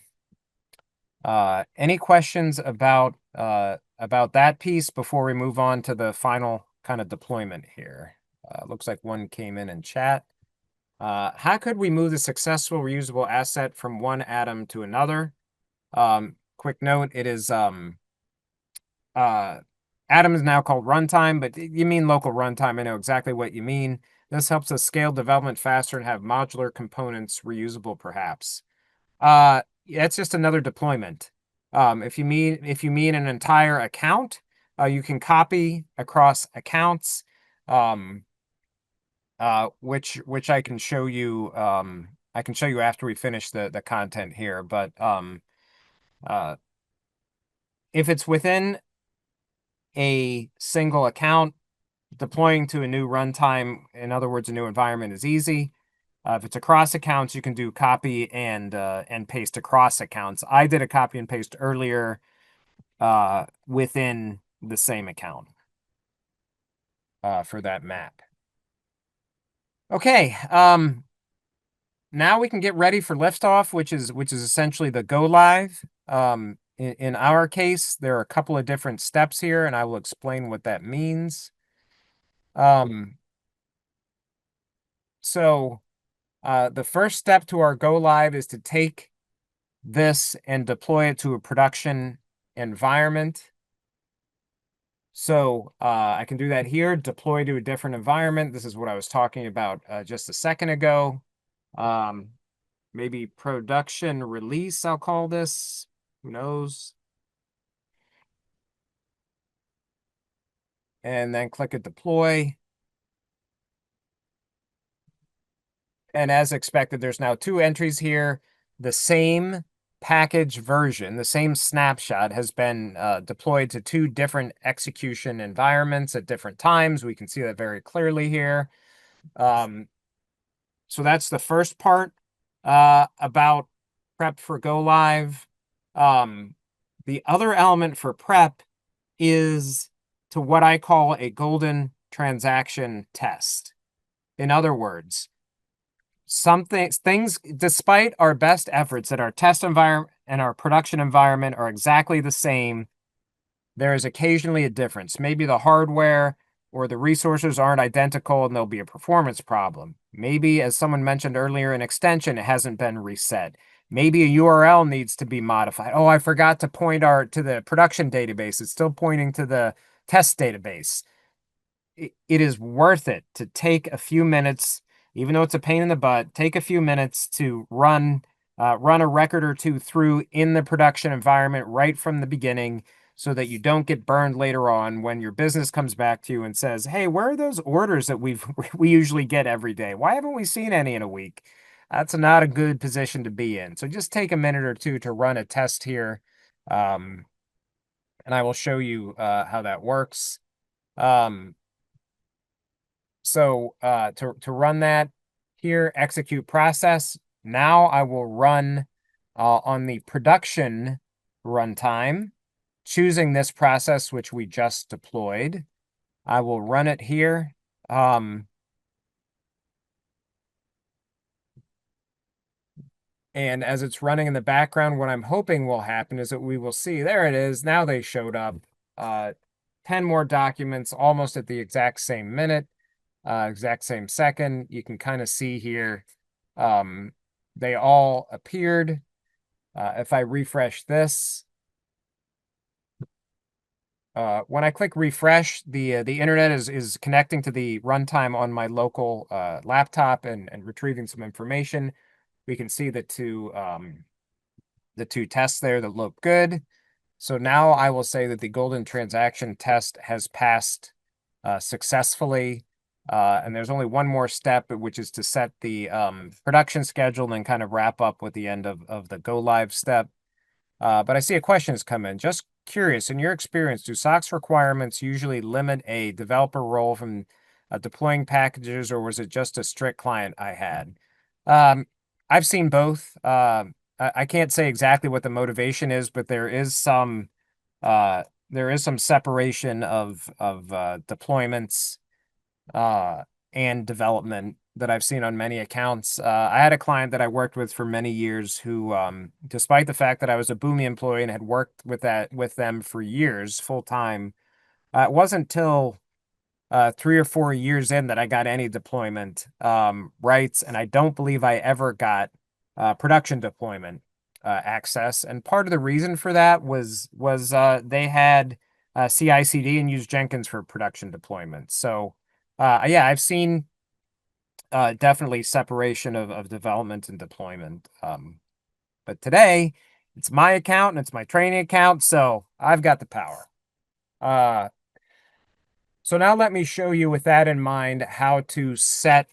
S1: Any questions about that piece before we move on to the final kind of deployment here? Looks like one came in chat. How could we move the successful reusable asset from one atom to another? Quick note, it is atom is now called runtime, but you mean local runtime. I know exactly what you mean. This helps us scale development faster and have modular components reusable, perhaps. Yeah, it's just another deployment. If you mean an entire account, you can copy across accounts, which I can show you. I can show you after we finish the content here. But if it's within a single account, deploying to a new runtime, in other words, a new environment, is easy. If it's across accounts, you can do copy and paste across accounts. I did a copy and paste earlier within the same account for that map. Okay, now we can get ready for liftoff, which is essentially the go live. In our case, there are a couple of different steps here, and I will explain what that means. So the first step to our go live is to take this and deploy it to a production environment. So I can do that here, deploy to a different environment. This is what I was talking about just a second ago. Maybe production release, I'll call this. Who knows? And then click a deploy. And as expected, there's now two entries here. The same package version, the same snapshot has been deployed to two different execution environments at different times. We can see that very clearly here. So that's the first part about prep for go live. The other element for prep is to what I call a golden transaction test. In other words, things, despite our best efforts that our test environment and our production environment are exactly the same, there is occasionally a difference. Maybe the hardware or the resources aren't identical and there'll be a performance problem. Maybe, as someone mentioned earlier, an extension hasn't been reset. Maybe a URL needs to be modified. Oh, I forgot to point to the production database. It's still pointing to the test database. It is worth it to take a few minutes, even though it's a pain in the butt, take a few minutes to run a record or two through in the production environment right from the beginning, so that you don't get burned later on when your business comes back to you and says, "Hey, where are those orders that we usually get every day? Why haven't we seen any in a week?" That's not a good position to be in. So just take a minute or two to run a test here, and I will show you how that works. So to run that here, execute process. Now I will run on the production runtime, choosing this process, which we just deployed. I will run it here. And as it's running in the background, what I'm hoping will happen is that we will see, there it is. Now they showed up 10 more documents almost at the exact same minute, exact same second. You can kind of see here, they all appeared. If I refresh this, when I click refresh, the internet is connecting to the runtime on my local laptop and retrieving some information. We can see the two tests there that look good. So now I will say that the golden transaction test has passed successfully. And there's only one more step, which is to set the production schedule and then kind of wrap up with the end of the go live step. But I see a question has come in. Just curious, in your experience, do SOX requirements usually limit a developer role from deploying packages, or was it just a strict client I had? I've seen both. I can't say exactly what the motivation is, but there is some separation of deployments and development that I've seen on many accounts. I had a client that I worked with for many years who, despite the fact that I was a Boomi employee and had worked with them for years full time, it wasn't until 3 or 4 years in that I got any deployment rights, and I don't believe I ever got production deployment access. And part of the reason for that was they had CI/CD and used Jenkins for production deployment. So yeah, I've seen definitely separation of development and deployment. But today, it's my account and it's my training account, so I've got the power. So now let me show you, with that in mind, how to set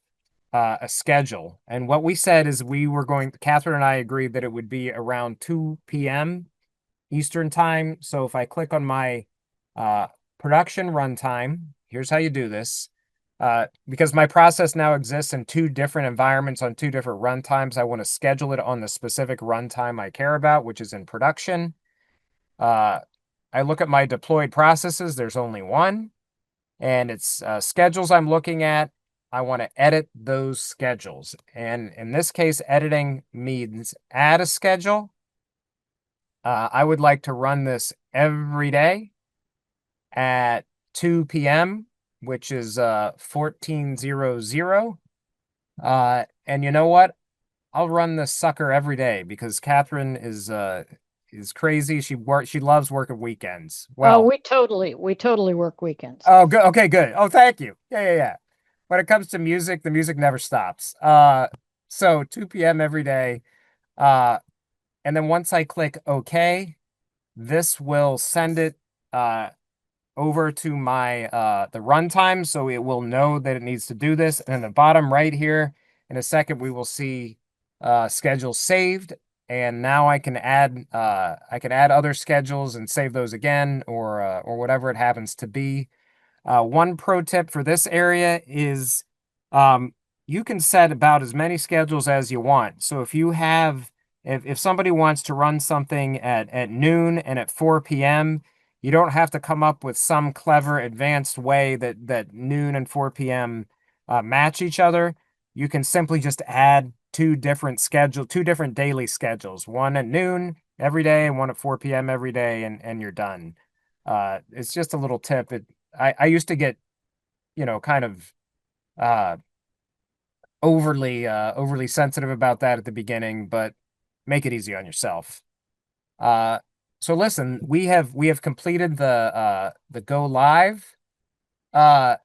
S1: a schedule. And what we said is Catherine and I agreed that it would be around 2 p.m. Eastern time. So if I click on my production runtime, here's how you do this. Because my process now exists in 2 different environments on 2 different runtimes, I want to schedule it on the specific runtime I care about, which is in production. I look at my deployed processes. There's only one, and it's schedules I'm looking at. I want to edit those schedules. And in this case, editing means add a schedule. I would like to run this every day at 2 p.m., which is 1400. And you know what? I'll run this sucker every day because Catherine is crazy. She loves working weekends. Well,
S2: we totally work weekends.
S1: oh, good. Okay, good. Oh, thank you. Yeah. When it comes to music, the music never stops. So 2 p.m. every day. And then once I click OK, this will send it over to my the runtime, so it will know that it needs to do this. And in the bottom right here, in a second, we will see schedule saved. And now I can add other schedules and save those again, or whatever it happens to be. One pro tip for this area is you can set about as many schedules as you want. So if you have If somebody wants to run something at noon and at 4 p.m., you don't have to come up with some clever advanced way that noon and 4 p.m. Match each other. You can simply just add two different daily schedules, one at noon every day and one at 4 p.m. every day, and you're done. It's just a little tip. I used to get, kind of uh, overly sensitive about that at the beginning, but make it easy on yourself. Uh, so listen, we have completed the go live. Uh,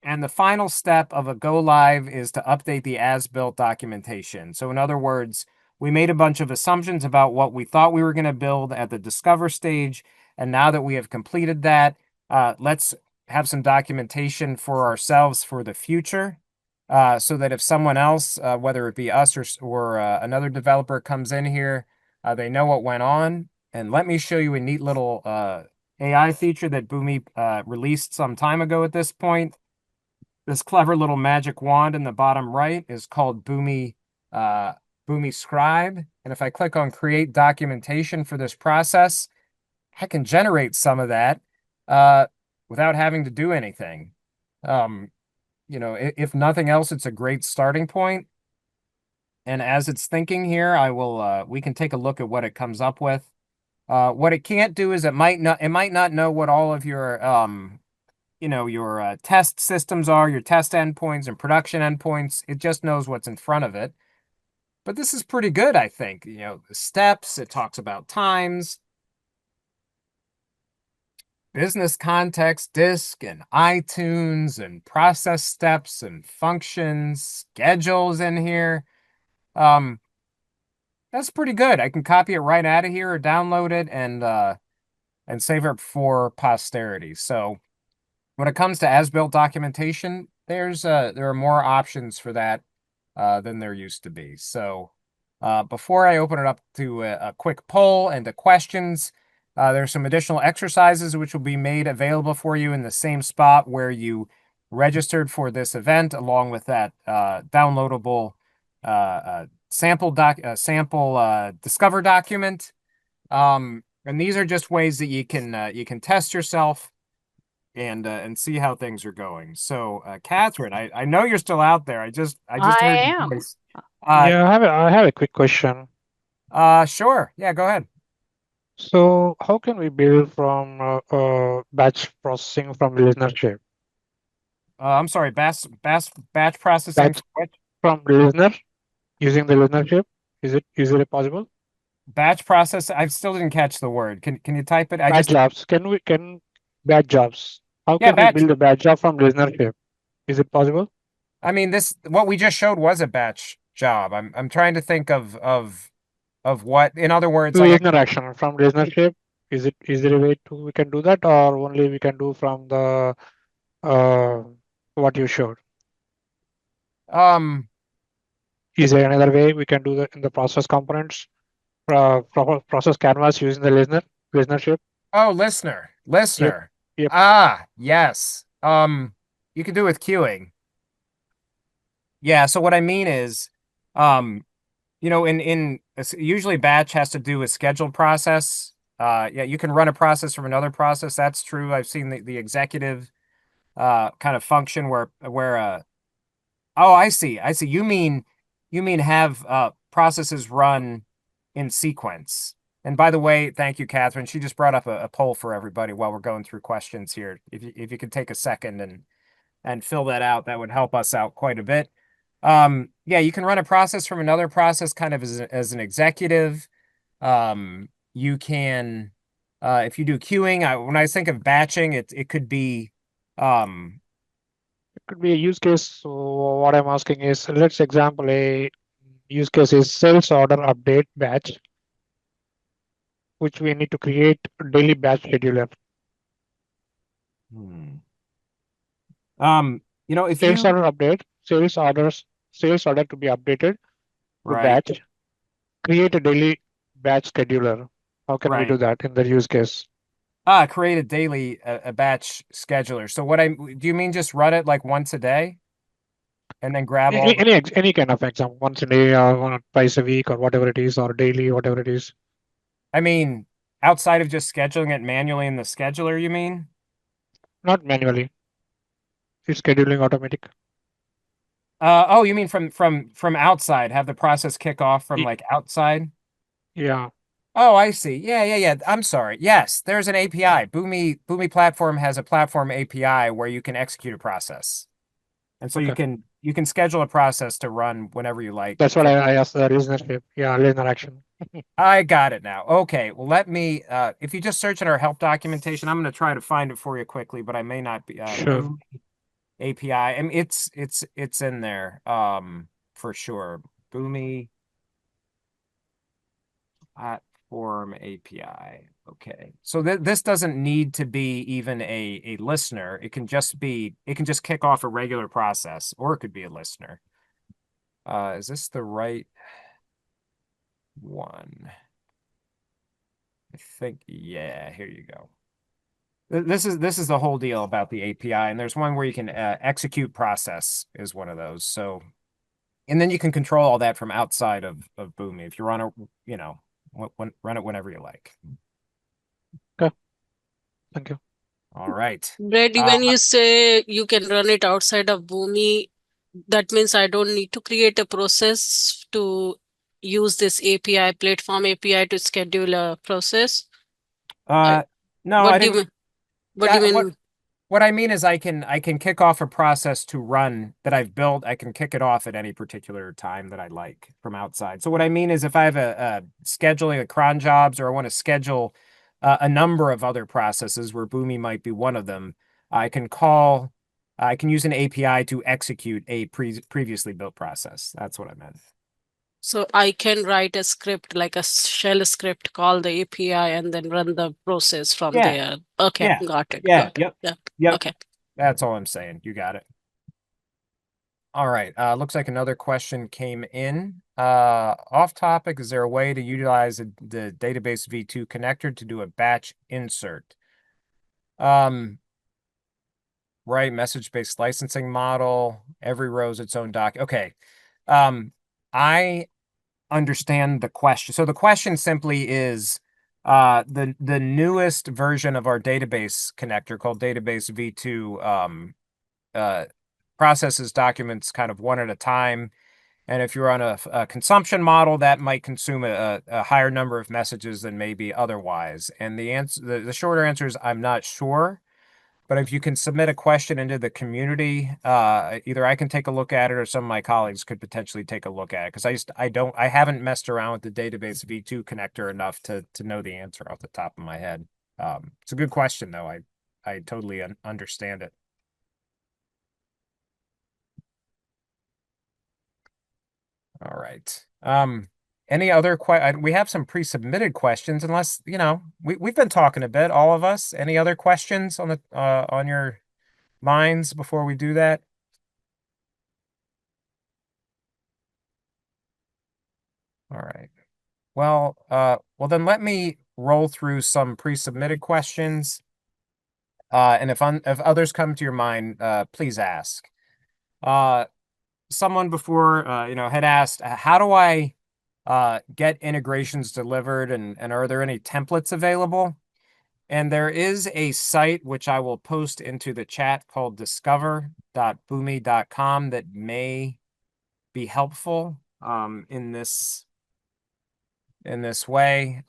S1: and the final step of a go live is to update the as-built documentation. So in other words, we made a bunch of assumptions about what we thought we were going to build at the discover stage. And now that we have completed that, let's have some documentation for ourselves for the future. So that if someone else, whether it be us or another developer comes in here, they know what went on. And let me show you a neat little AI feature that Boomi released some time ago at this point. This clever little magic wand in the bottom right is called Boomi Scribe. And if I click on create documentation for this process, I can generate some of that without having to do anything. If nothing else, it's a great starting point. And as it's thinking here, we can take a look at what it comes up with. What it can't do is it might not know what all of your your test systems are, your test endpoints and production endpoints. It just knows what's in front of it. But this is pretty good, I think. The steps, it talks about times, business context, disk, and iTunes, and process steps and functions, schedules in here. That's pretty good. I can copy it right out of here or download it and save it for posterity. So when it comes to as-built documentation, there are more options for that than there used to be. So before I open it up to a quick poll and to questions, there's some additional exercises which will be made available for you in the same spot where you registered for this event, along with that downloadable sample discover document. And these are just ways that you can test yourself and see how things are going. So, Catherine, I know you're still out there. I just
S2: I
S1: heard your
S2: am.
S1: voice.
S5: Yeah, I have a quick question.
S1: Sure. Yeah, go ahead.
S5: So, how can we build from batch processing from listenership?
S1: I'm sorry, batch processing.
S5: Batch from listener using the listenership? Is it possible?
S1: Batch process. I still didn't catch the word. Can you type it?
S5: Batch jobs. Can batch jobs? How
S1: Yeah,
S5: can we
S1: batch.
S5: build a batch job from listenership? Is it possible?
S1: I mean, what we just showed was a batch job. I'm trying to think of what. In other words,
S5: To
S1: like
S5: listener action from listenership. Is there a way we can do that, or only we can do from the what you showed? Is there another way we can do that in the process components? Process canvas using the listenership.
S1: Oh, listener.
S5: Yep.
S1: Yes. You can do with queuing. Yeah. So what I mean is, usually batch has to do with scheduled process. Yeah, you can run a process from another process. That's true. I've seen the executive kind of function where oh, I see. You mean have processes run in sequence. And by the way, thank you, Catherine. She just brought up a poll for everybody while we're going through questions here. If you could take a second and fill that out, that would help us out quite a bit. Yeah, you can run a process from another process kind of as an executive. You can, if you do queuing, when I think of batching, it could be,
S5: It could be a use case. So what I'm asking is, let's example a use case is sales order update batch, which we need to create a daily batch scheduler.
S1: if
S5: Sales
S1: you
S5: order update, sales order to be updated to
S1: right,
S5: batch, create a daily batch scheduler. How can we do
S1: right.
S5: that in the use case?
S1: Create a daily a batch scheduler. So do you mean just run it like once a day? and then grab all the,
S5: Any kind of exam, once a day or twice a week or whatever it is, or daily, whatever it is.
S1: I mean, outside of just scheduling it manually in the scheduler, you mean?
S5: Not manually. It's scheduling automatic.
S1: Oh, you mean from outside, have the process kick off from
S5: Y-
S1: like outside?
S5: Yeah.
S1: Oh, I see. Yeah. I'm sorry. Yes, there's an API. Boomi platform has a platform API where you can execute a process. And so
S5: Okay.
S1: you can schedule a process to run whenever you like.
S5: That's what I asked the listenership. Yeah, listener action.
S1: I got it now. Okay. Well, let me if you just search in our help documentation, I'm going to try to find it for you quickly, but I may not be
S5: Sure.
S1: Boomi API. I mean it's in there for sure. Boomi platform API. Okay. So this doesn't need to be even a listener. It can just kick off a regular process, or it could be a listener. Is this the right one? I think, yeah, here you go. This is the whole deal about the API, and there's one where you can execute process is one of those. So, and then you can control all that from outside of Boomi if you run a, you know, run it whenever you like.
S5: Okay. Thank you.
S1: All right.
S4: Brett, when you say you can run it outside of Boomi, that means I don't need to create a process to use this API, platform API to schedule a process.
S1: No, I
S4: What do you
S1: didn't.
S4: mean? What do
S1: Yeah,
S4: you mean?
S1: what I mean is I can kick off a process to run that I've built. I can kick it off at any particular time that I like from outside. So what I mean is if I have a scheduling a cron jobs, or I want to schedule a number of other processes where Boomi might be one of them, I can use an API to execute a previously built process. That's what I meant.
S4: So I can write a script like a shell script, call the API, and then run the process from
S1: Yeah.
S4: there. Okay,
S1: Yeah.
S4: got it.
S1: Yeah.
S4: Got it.
S1: Yep.
S4: Yeah.
S1: Yep.
S4: Okay.
S1: That's all I'm saying. You got it. All right. Looks like another question came in. Off topic, is there a way to utilize the database V2 connector to do a batch insert? Right, message-based licensing model, every row is its own doc. Okay. I understand the question. So the question simply is the newest version of our database connector called database V2 processes documents kind of one at a time. And if you're on a consumption model, that might consume a higher number of messages than maybe otherwise. And the shorter answer is I'm not sure. But if you can submit a question into the community, either I can take a look at it or some of my colleagues could potentially take a look at it. Because I haven't messed around with the database V2 connector enough to know the answer off the top of my head. It's a good question though. I totally understand it. All right. Any other we have some pre-submitted questions, unless, we've been talking a bit, all of us. Any other questions on the on your minds before we do that? All right. Well, then let me roll through some pre-submitted questions. And if others come to your mind, please ask. Someone before, had asked, how do I get integrations delivered, and are there any templates available? And there is a site which I will post into the chat called discover.boomi.com that may be helpful in this way.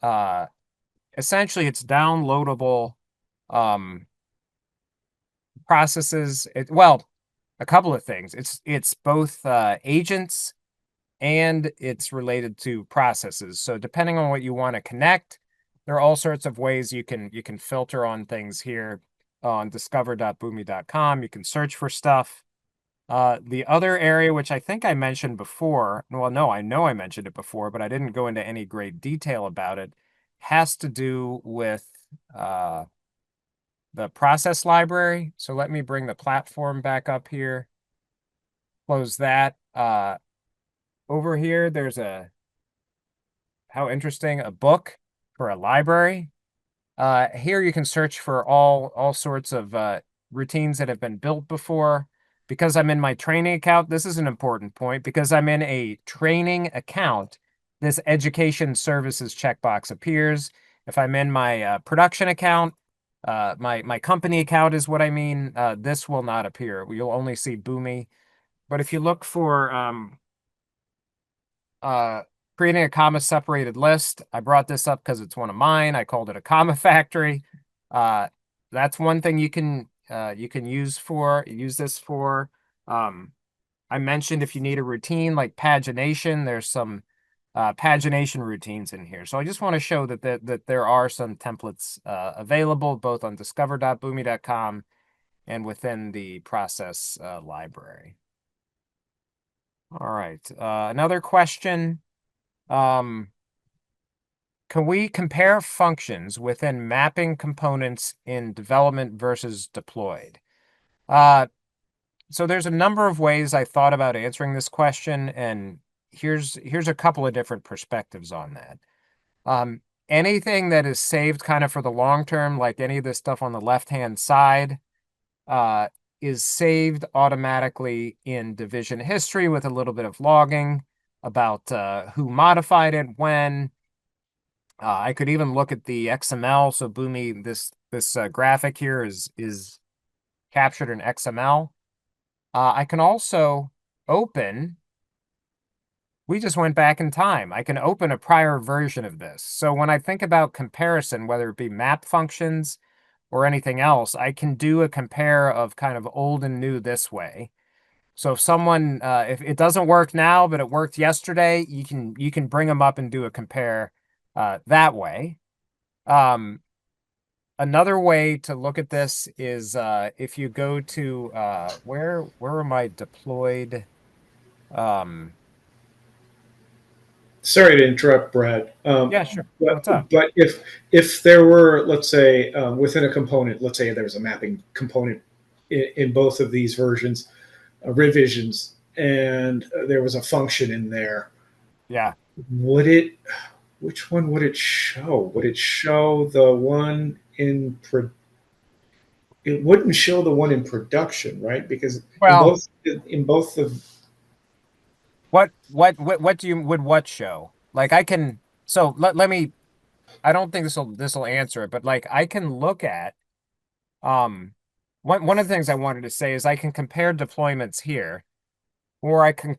S1: Essentially, it's downloadable processes. Well, a couple of things. It's both agents and it's related to processes. So depending on what you want to connect, there are all sorts of ways you can filter on things here on discover.boomi.com. You can search for stuff. The other area, which I think I mentioned before, well, no, I know I mentioned it before, but I didn't go into any great detail about it, has to do with the process library. So let me bring the platform back up here. Close that. Over here, there's how interesting, a book for a library. Here you can search for all sorts of routines that have been built before. because I'm in my training account, this is an important point, because I'm in a training account, this education services checkbox appears. If I'm in my production account, my company account is what I mean, this will not appear. You'll only see Boomi. But if you look for creating a comma separated list, I brought this up because it's one of mine. I called it a comma factory. That's one thing you can use this for. I mentioned if you need a routine like pagination, there's some pagination routines in here. So I just want to show that there are some templates available both on discover.boomi.com and within the process library. All right, another question. Can we compare functions within mapping components in development versus deployed? So there's a number of ways I thought about answering this question, and here's a couple of different perspectives on that. Anything that is saved kind of for the long term, like any of this stuff on the left-hand side, is saved automatically in division history with a little bit of logging about who modified it, when. I could even look at the XML. So Boomi, this graphic here is captured in XML. I can also open. We just went back in time. I can open a prior version of this. So when I think about comparison, whether it be map functions or anything else, I can do a compare of kind of old and new this way. So if someone, if it doesn't work now, but it worked yesterday, you can bring them up and do a compare that way. Another way to look at this is if you go to where am I deployed?
S3: Sorry to interrupt, Brad.
S1: Yeah, sure.
S3: But,
S1: What's up?
S3: but if there were, let's say, within a component, let's say there was a mapping component in both of these versions, revisions, and there was a function in there,
S1: Yeah.
S3: would it? Which one would it show? Would it show the one in it wouldn't show the one in production, right? Because
S1: Well,
S3: in both of
S1: what do you would what show? Like I can, so let me, I don't think this will answer it, but like I can look at one of the things I wanted to say is I can compare deployments here, or I can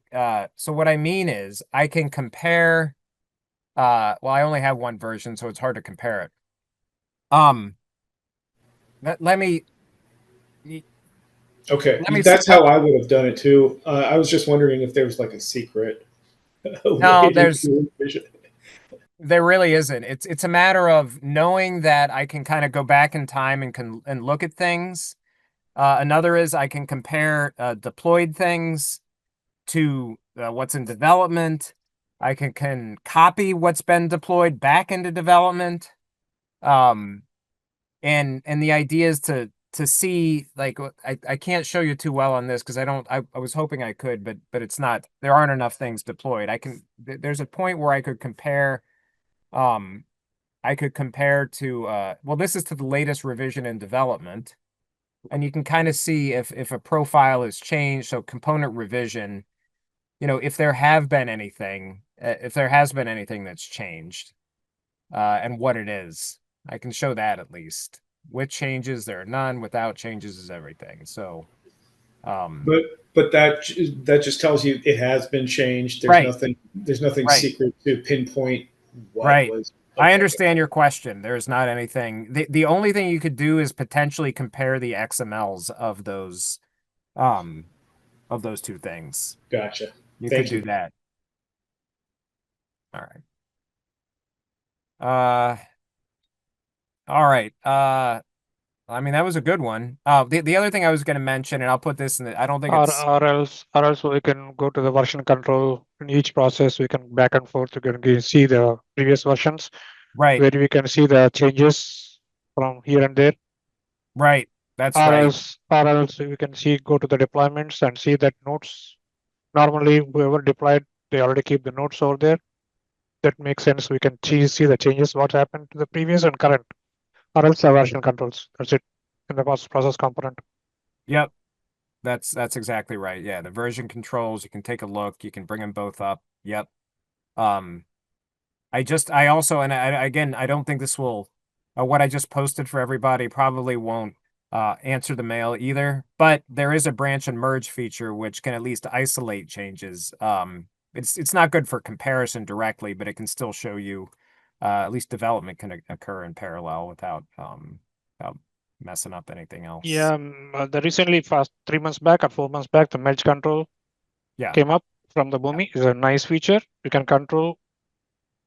S1: so what I mean is I can compare well, I only have one version, so it's hard to compare it. Let me
S3: okay,
S1: let me
S3: that's how I would have done it too. I was just wondering if there was like a secret
S1: no,
S3: way to do revision.
S1: there really isn't. It's a matter of knowing that I can kind of go back in time and look at things. Another is I can compare deployed things to what's in development. I can copy what's been deployed back into development. And the idea is to see, like, I can't show you too well on this because I was hoping I could, but it's not, there aren't enough things deployed. There's a point where I could compare to well, this is to the latest revision in development, and you can kind of see if a profile is changed. So component revision, if there has been anything that's changed, and what it is, I can show that at least. With changes, there are none. Without changes is everything. So,
S3: But that just tells you it has been changed. There's
S1: right,
S3: nothing
S1: right,
S3: secret to pinpoint what
S1: right.
S3: was.
S1: I
S3: Okay.
S1: understand your question. There's not anything. The only thing you could do is potentially compare the XMLs of those two things.
S3: Gotcha.
S1: You
S3: Thank
S1: could
S3: you.
S1: do that. All right. All right. I mean, that was a good one. The other thing I was going to mention, and I'll put this in the, I don't think it's
S5: or else we can go to the version control. In each process, we can back and forth. You can see the previous versions
S1: right,
S5: where we can see the changes from here and there.
S1: right. That's
S5: Or
S1: right.
S5: else we can go to the deployments and see that notes. Normally, whoever deployed, they already keep the notes over there. That makes sense. We can see the changes, what happened to the previous and current, or else the version controls. That's it in the process component.
S1: Yep. That's exactly right. Yeah, the version controls, you can take a look, you can bring them both up. Yep. Um, I also, and again, I don't think this will, what I just posted for everybody probably won't answer the mail either, but there is a branch and merge feature which can at least isolate changes. It's not good for comparison directly, but it can still show you at least development can occur in parallel without messing up anything else.
S5: Yeah, the recently, fast 3 months back or 4 months back, the merge control
S1: Yeah.
S5: came up from the Boomi. Is a nice feature. You can control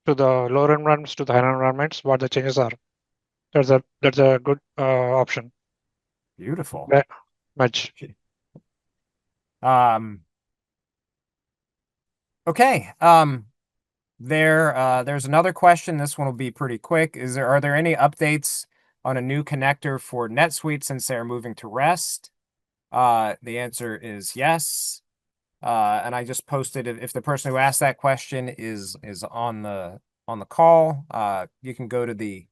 S5: to the lower environments to the higher environments what the changes are. That's a good option.
S1: Beautiful.
S5: Merge.
S1: Okay. There's another question. This one will be pretty quick. Are there any updates on a new connector for NetSuite since they're moving to REST? The answer is yes. And I just posted if the person who asked that question is on the call, you can go to the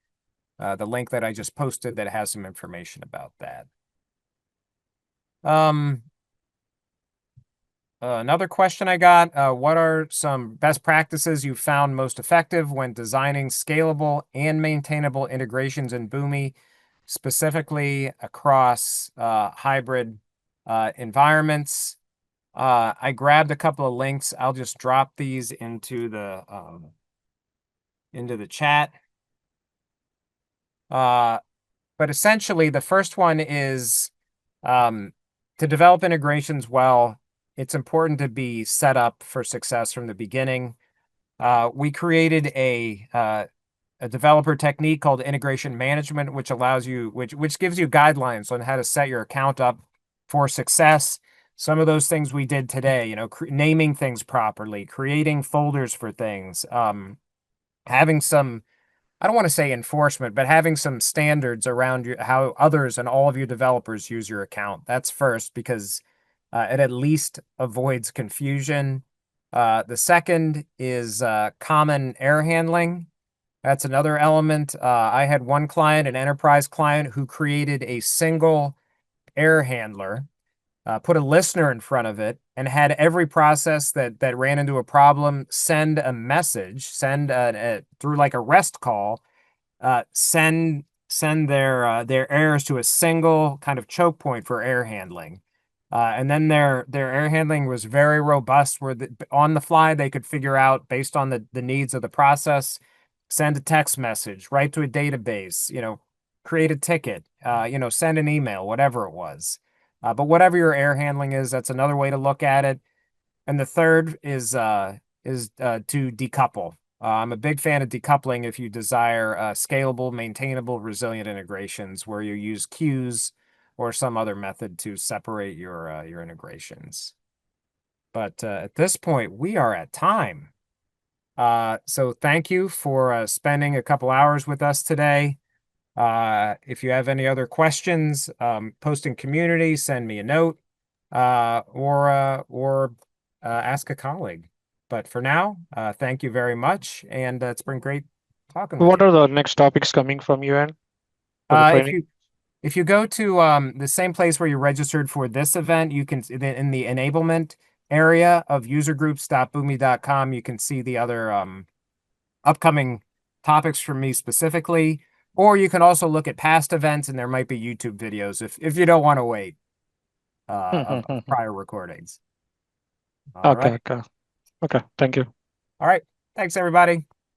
S1: link that I just posted that has some information about that. Another question I got, what are some best practices you found most effective when designing scalable and maintainable integrations in Boomi, specifically across hybrid environments? I grabbed a couple of links. I'll just drop these into the chat. But essentially, the first one is to develop integrations well, it's important to be set up for success from the beginning. We created a developer technique called integration management, which allows you, which gives you guidelines on how to set your account up for success. Some of those things we did today, you know, naming things properly, creating folders for things, having some, I don't want to say enforcement, but having some standards around how others and all of your developers use your account. That's first, because it at least avoids confusion. The second is common error handling. That's another element. I had one client, an enterprise client, who created a single error handler, put a listener in front of it, and had every process that ran into a problem send a message, through like a REST call, send their errors to a single kind of choke point for error handling. And then their error handling was very robust, where on the fly they could figure out based on the needs of the process, send a text message, write to a database, you know, create a ticket, you know, send an email, whatever it was. But whatever your error handling is, that's another way to look at it. And the third is to decouple. I'm a big fan of decoupling if you desire scalable, maintainable, resilient integrations where you use queues or some other method to separate your integrations. But at this point, we are at time. So thank you for spending a couple hours with us today. If you have any other questions, post in community, send me a note, or ask a colleague. But for now, thank you very much, and it's been great talking with
S5: What
S1: you.
S5: are the next topics coming from you, Ann? For the training?
S1: If you go to the same place where you registered for this event, you can in the enablement area of usergroups.boomi.com, you can see the other upcoming topics from me specifically, or you can also look at past events, and there might be YouTube videos if you don't want to wait of prior recordings. All right.
S5: Okay. Okay. Thank you.
S1: All right. Thanks, everybody.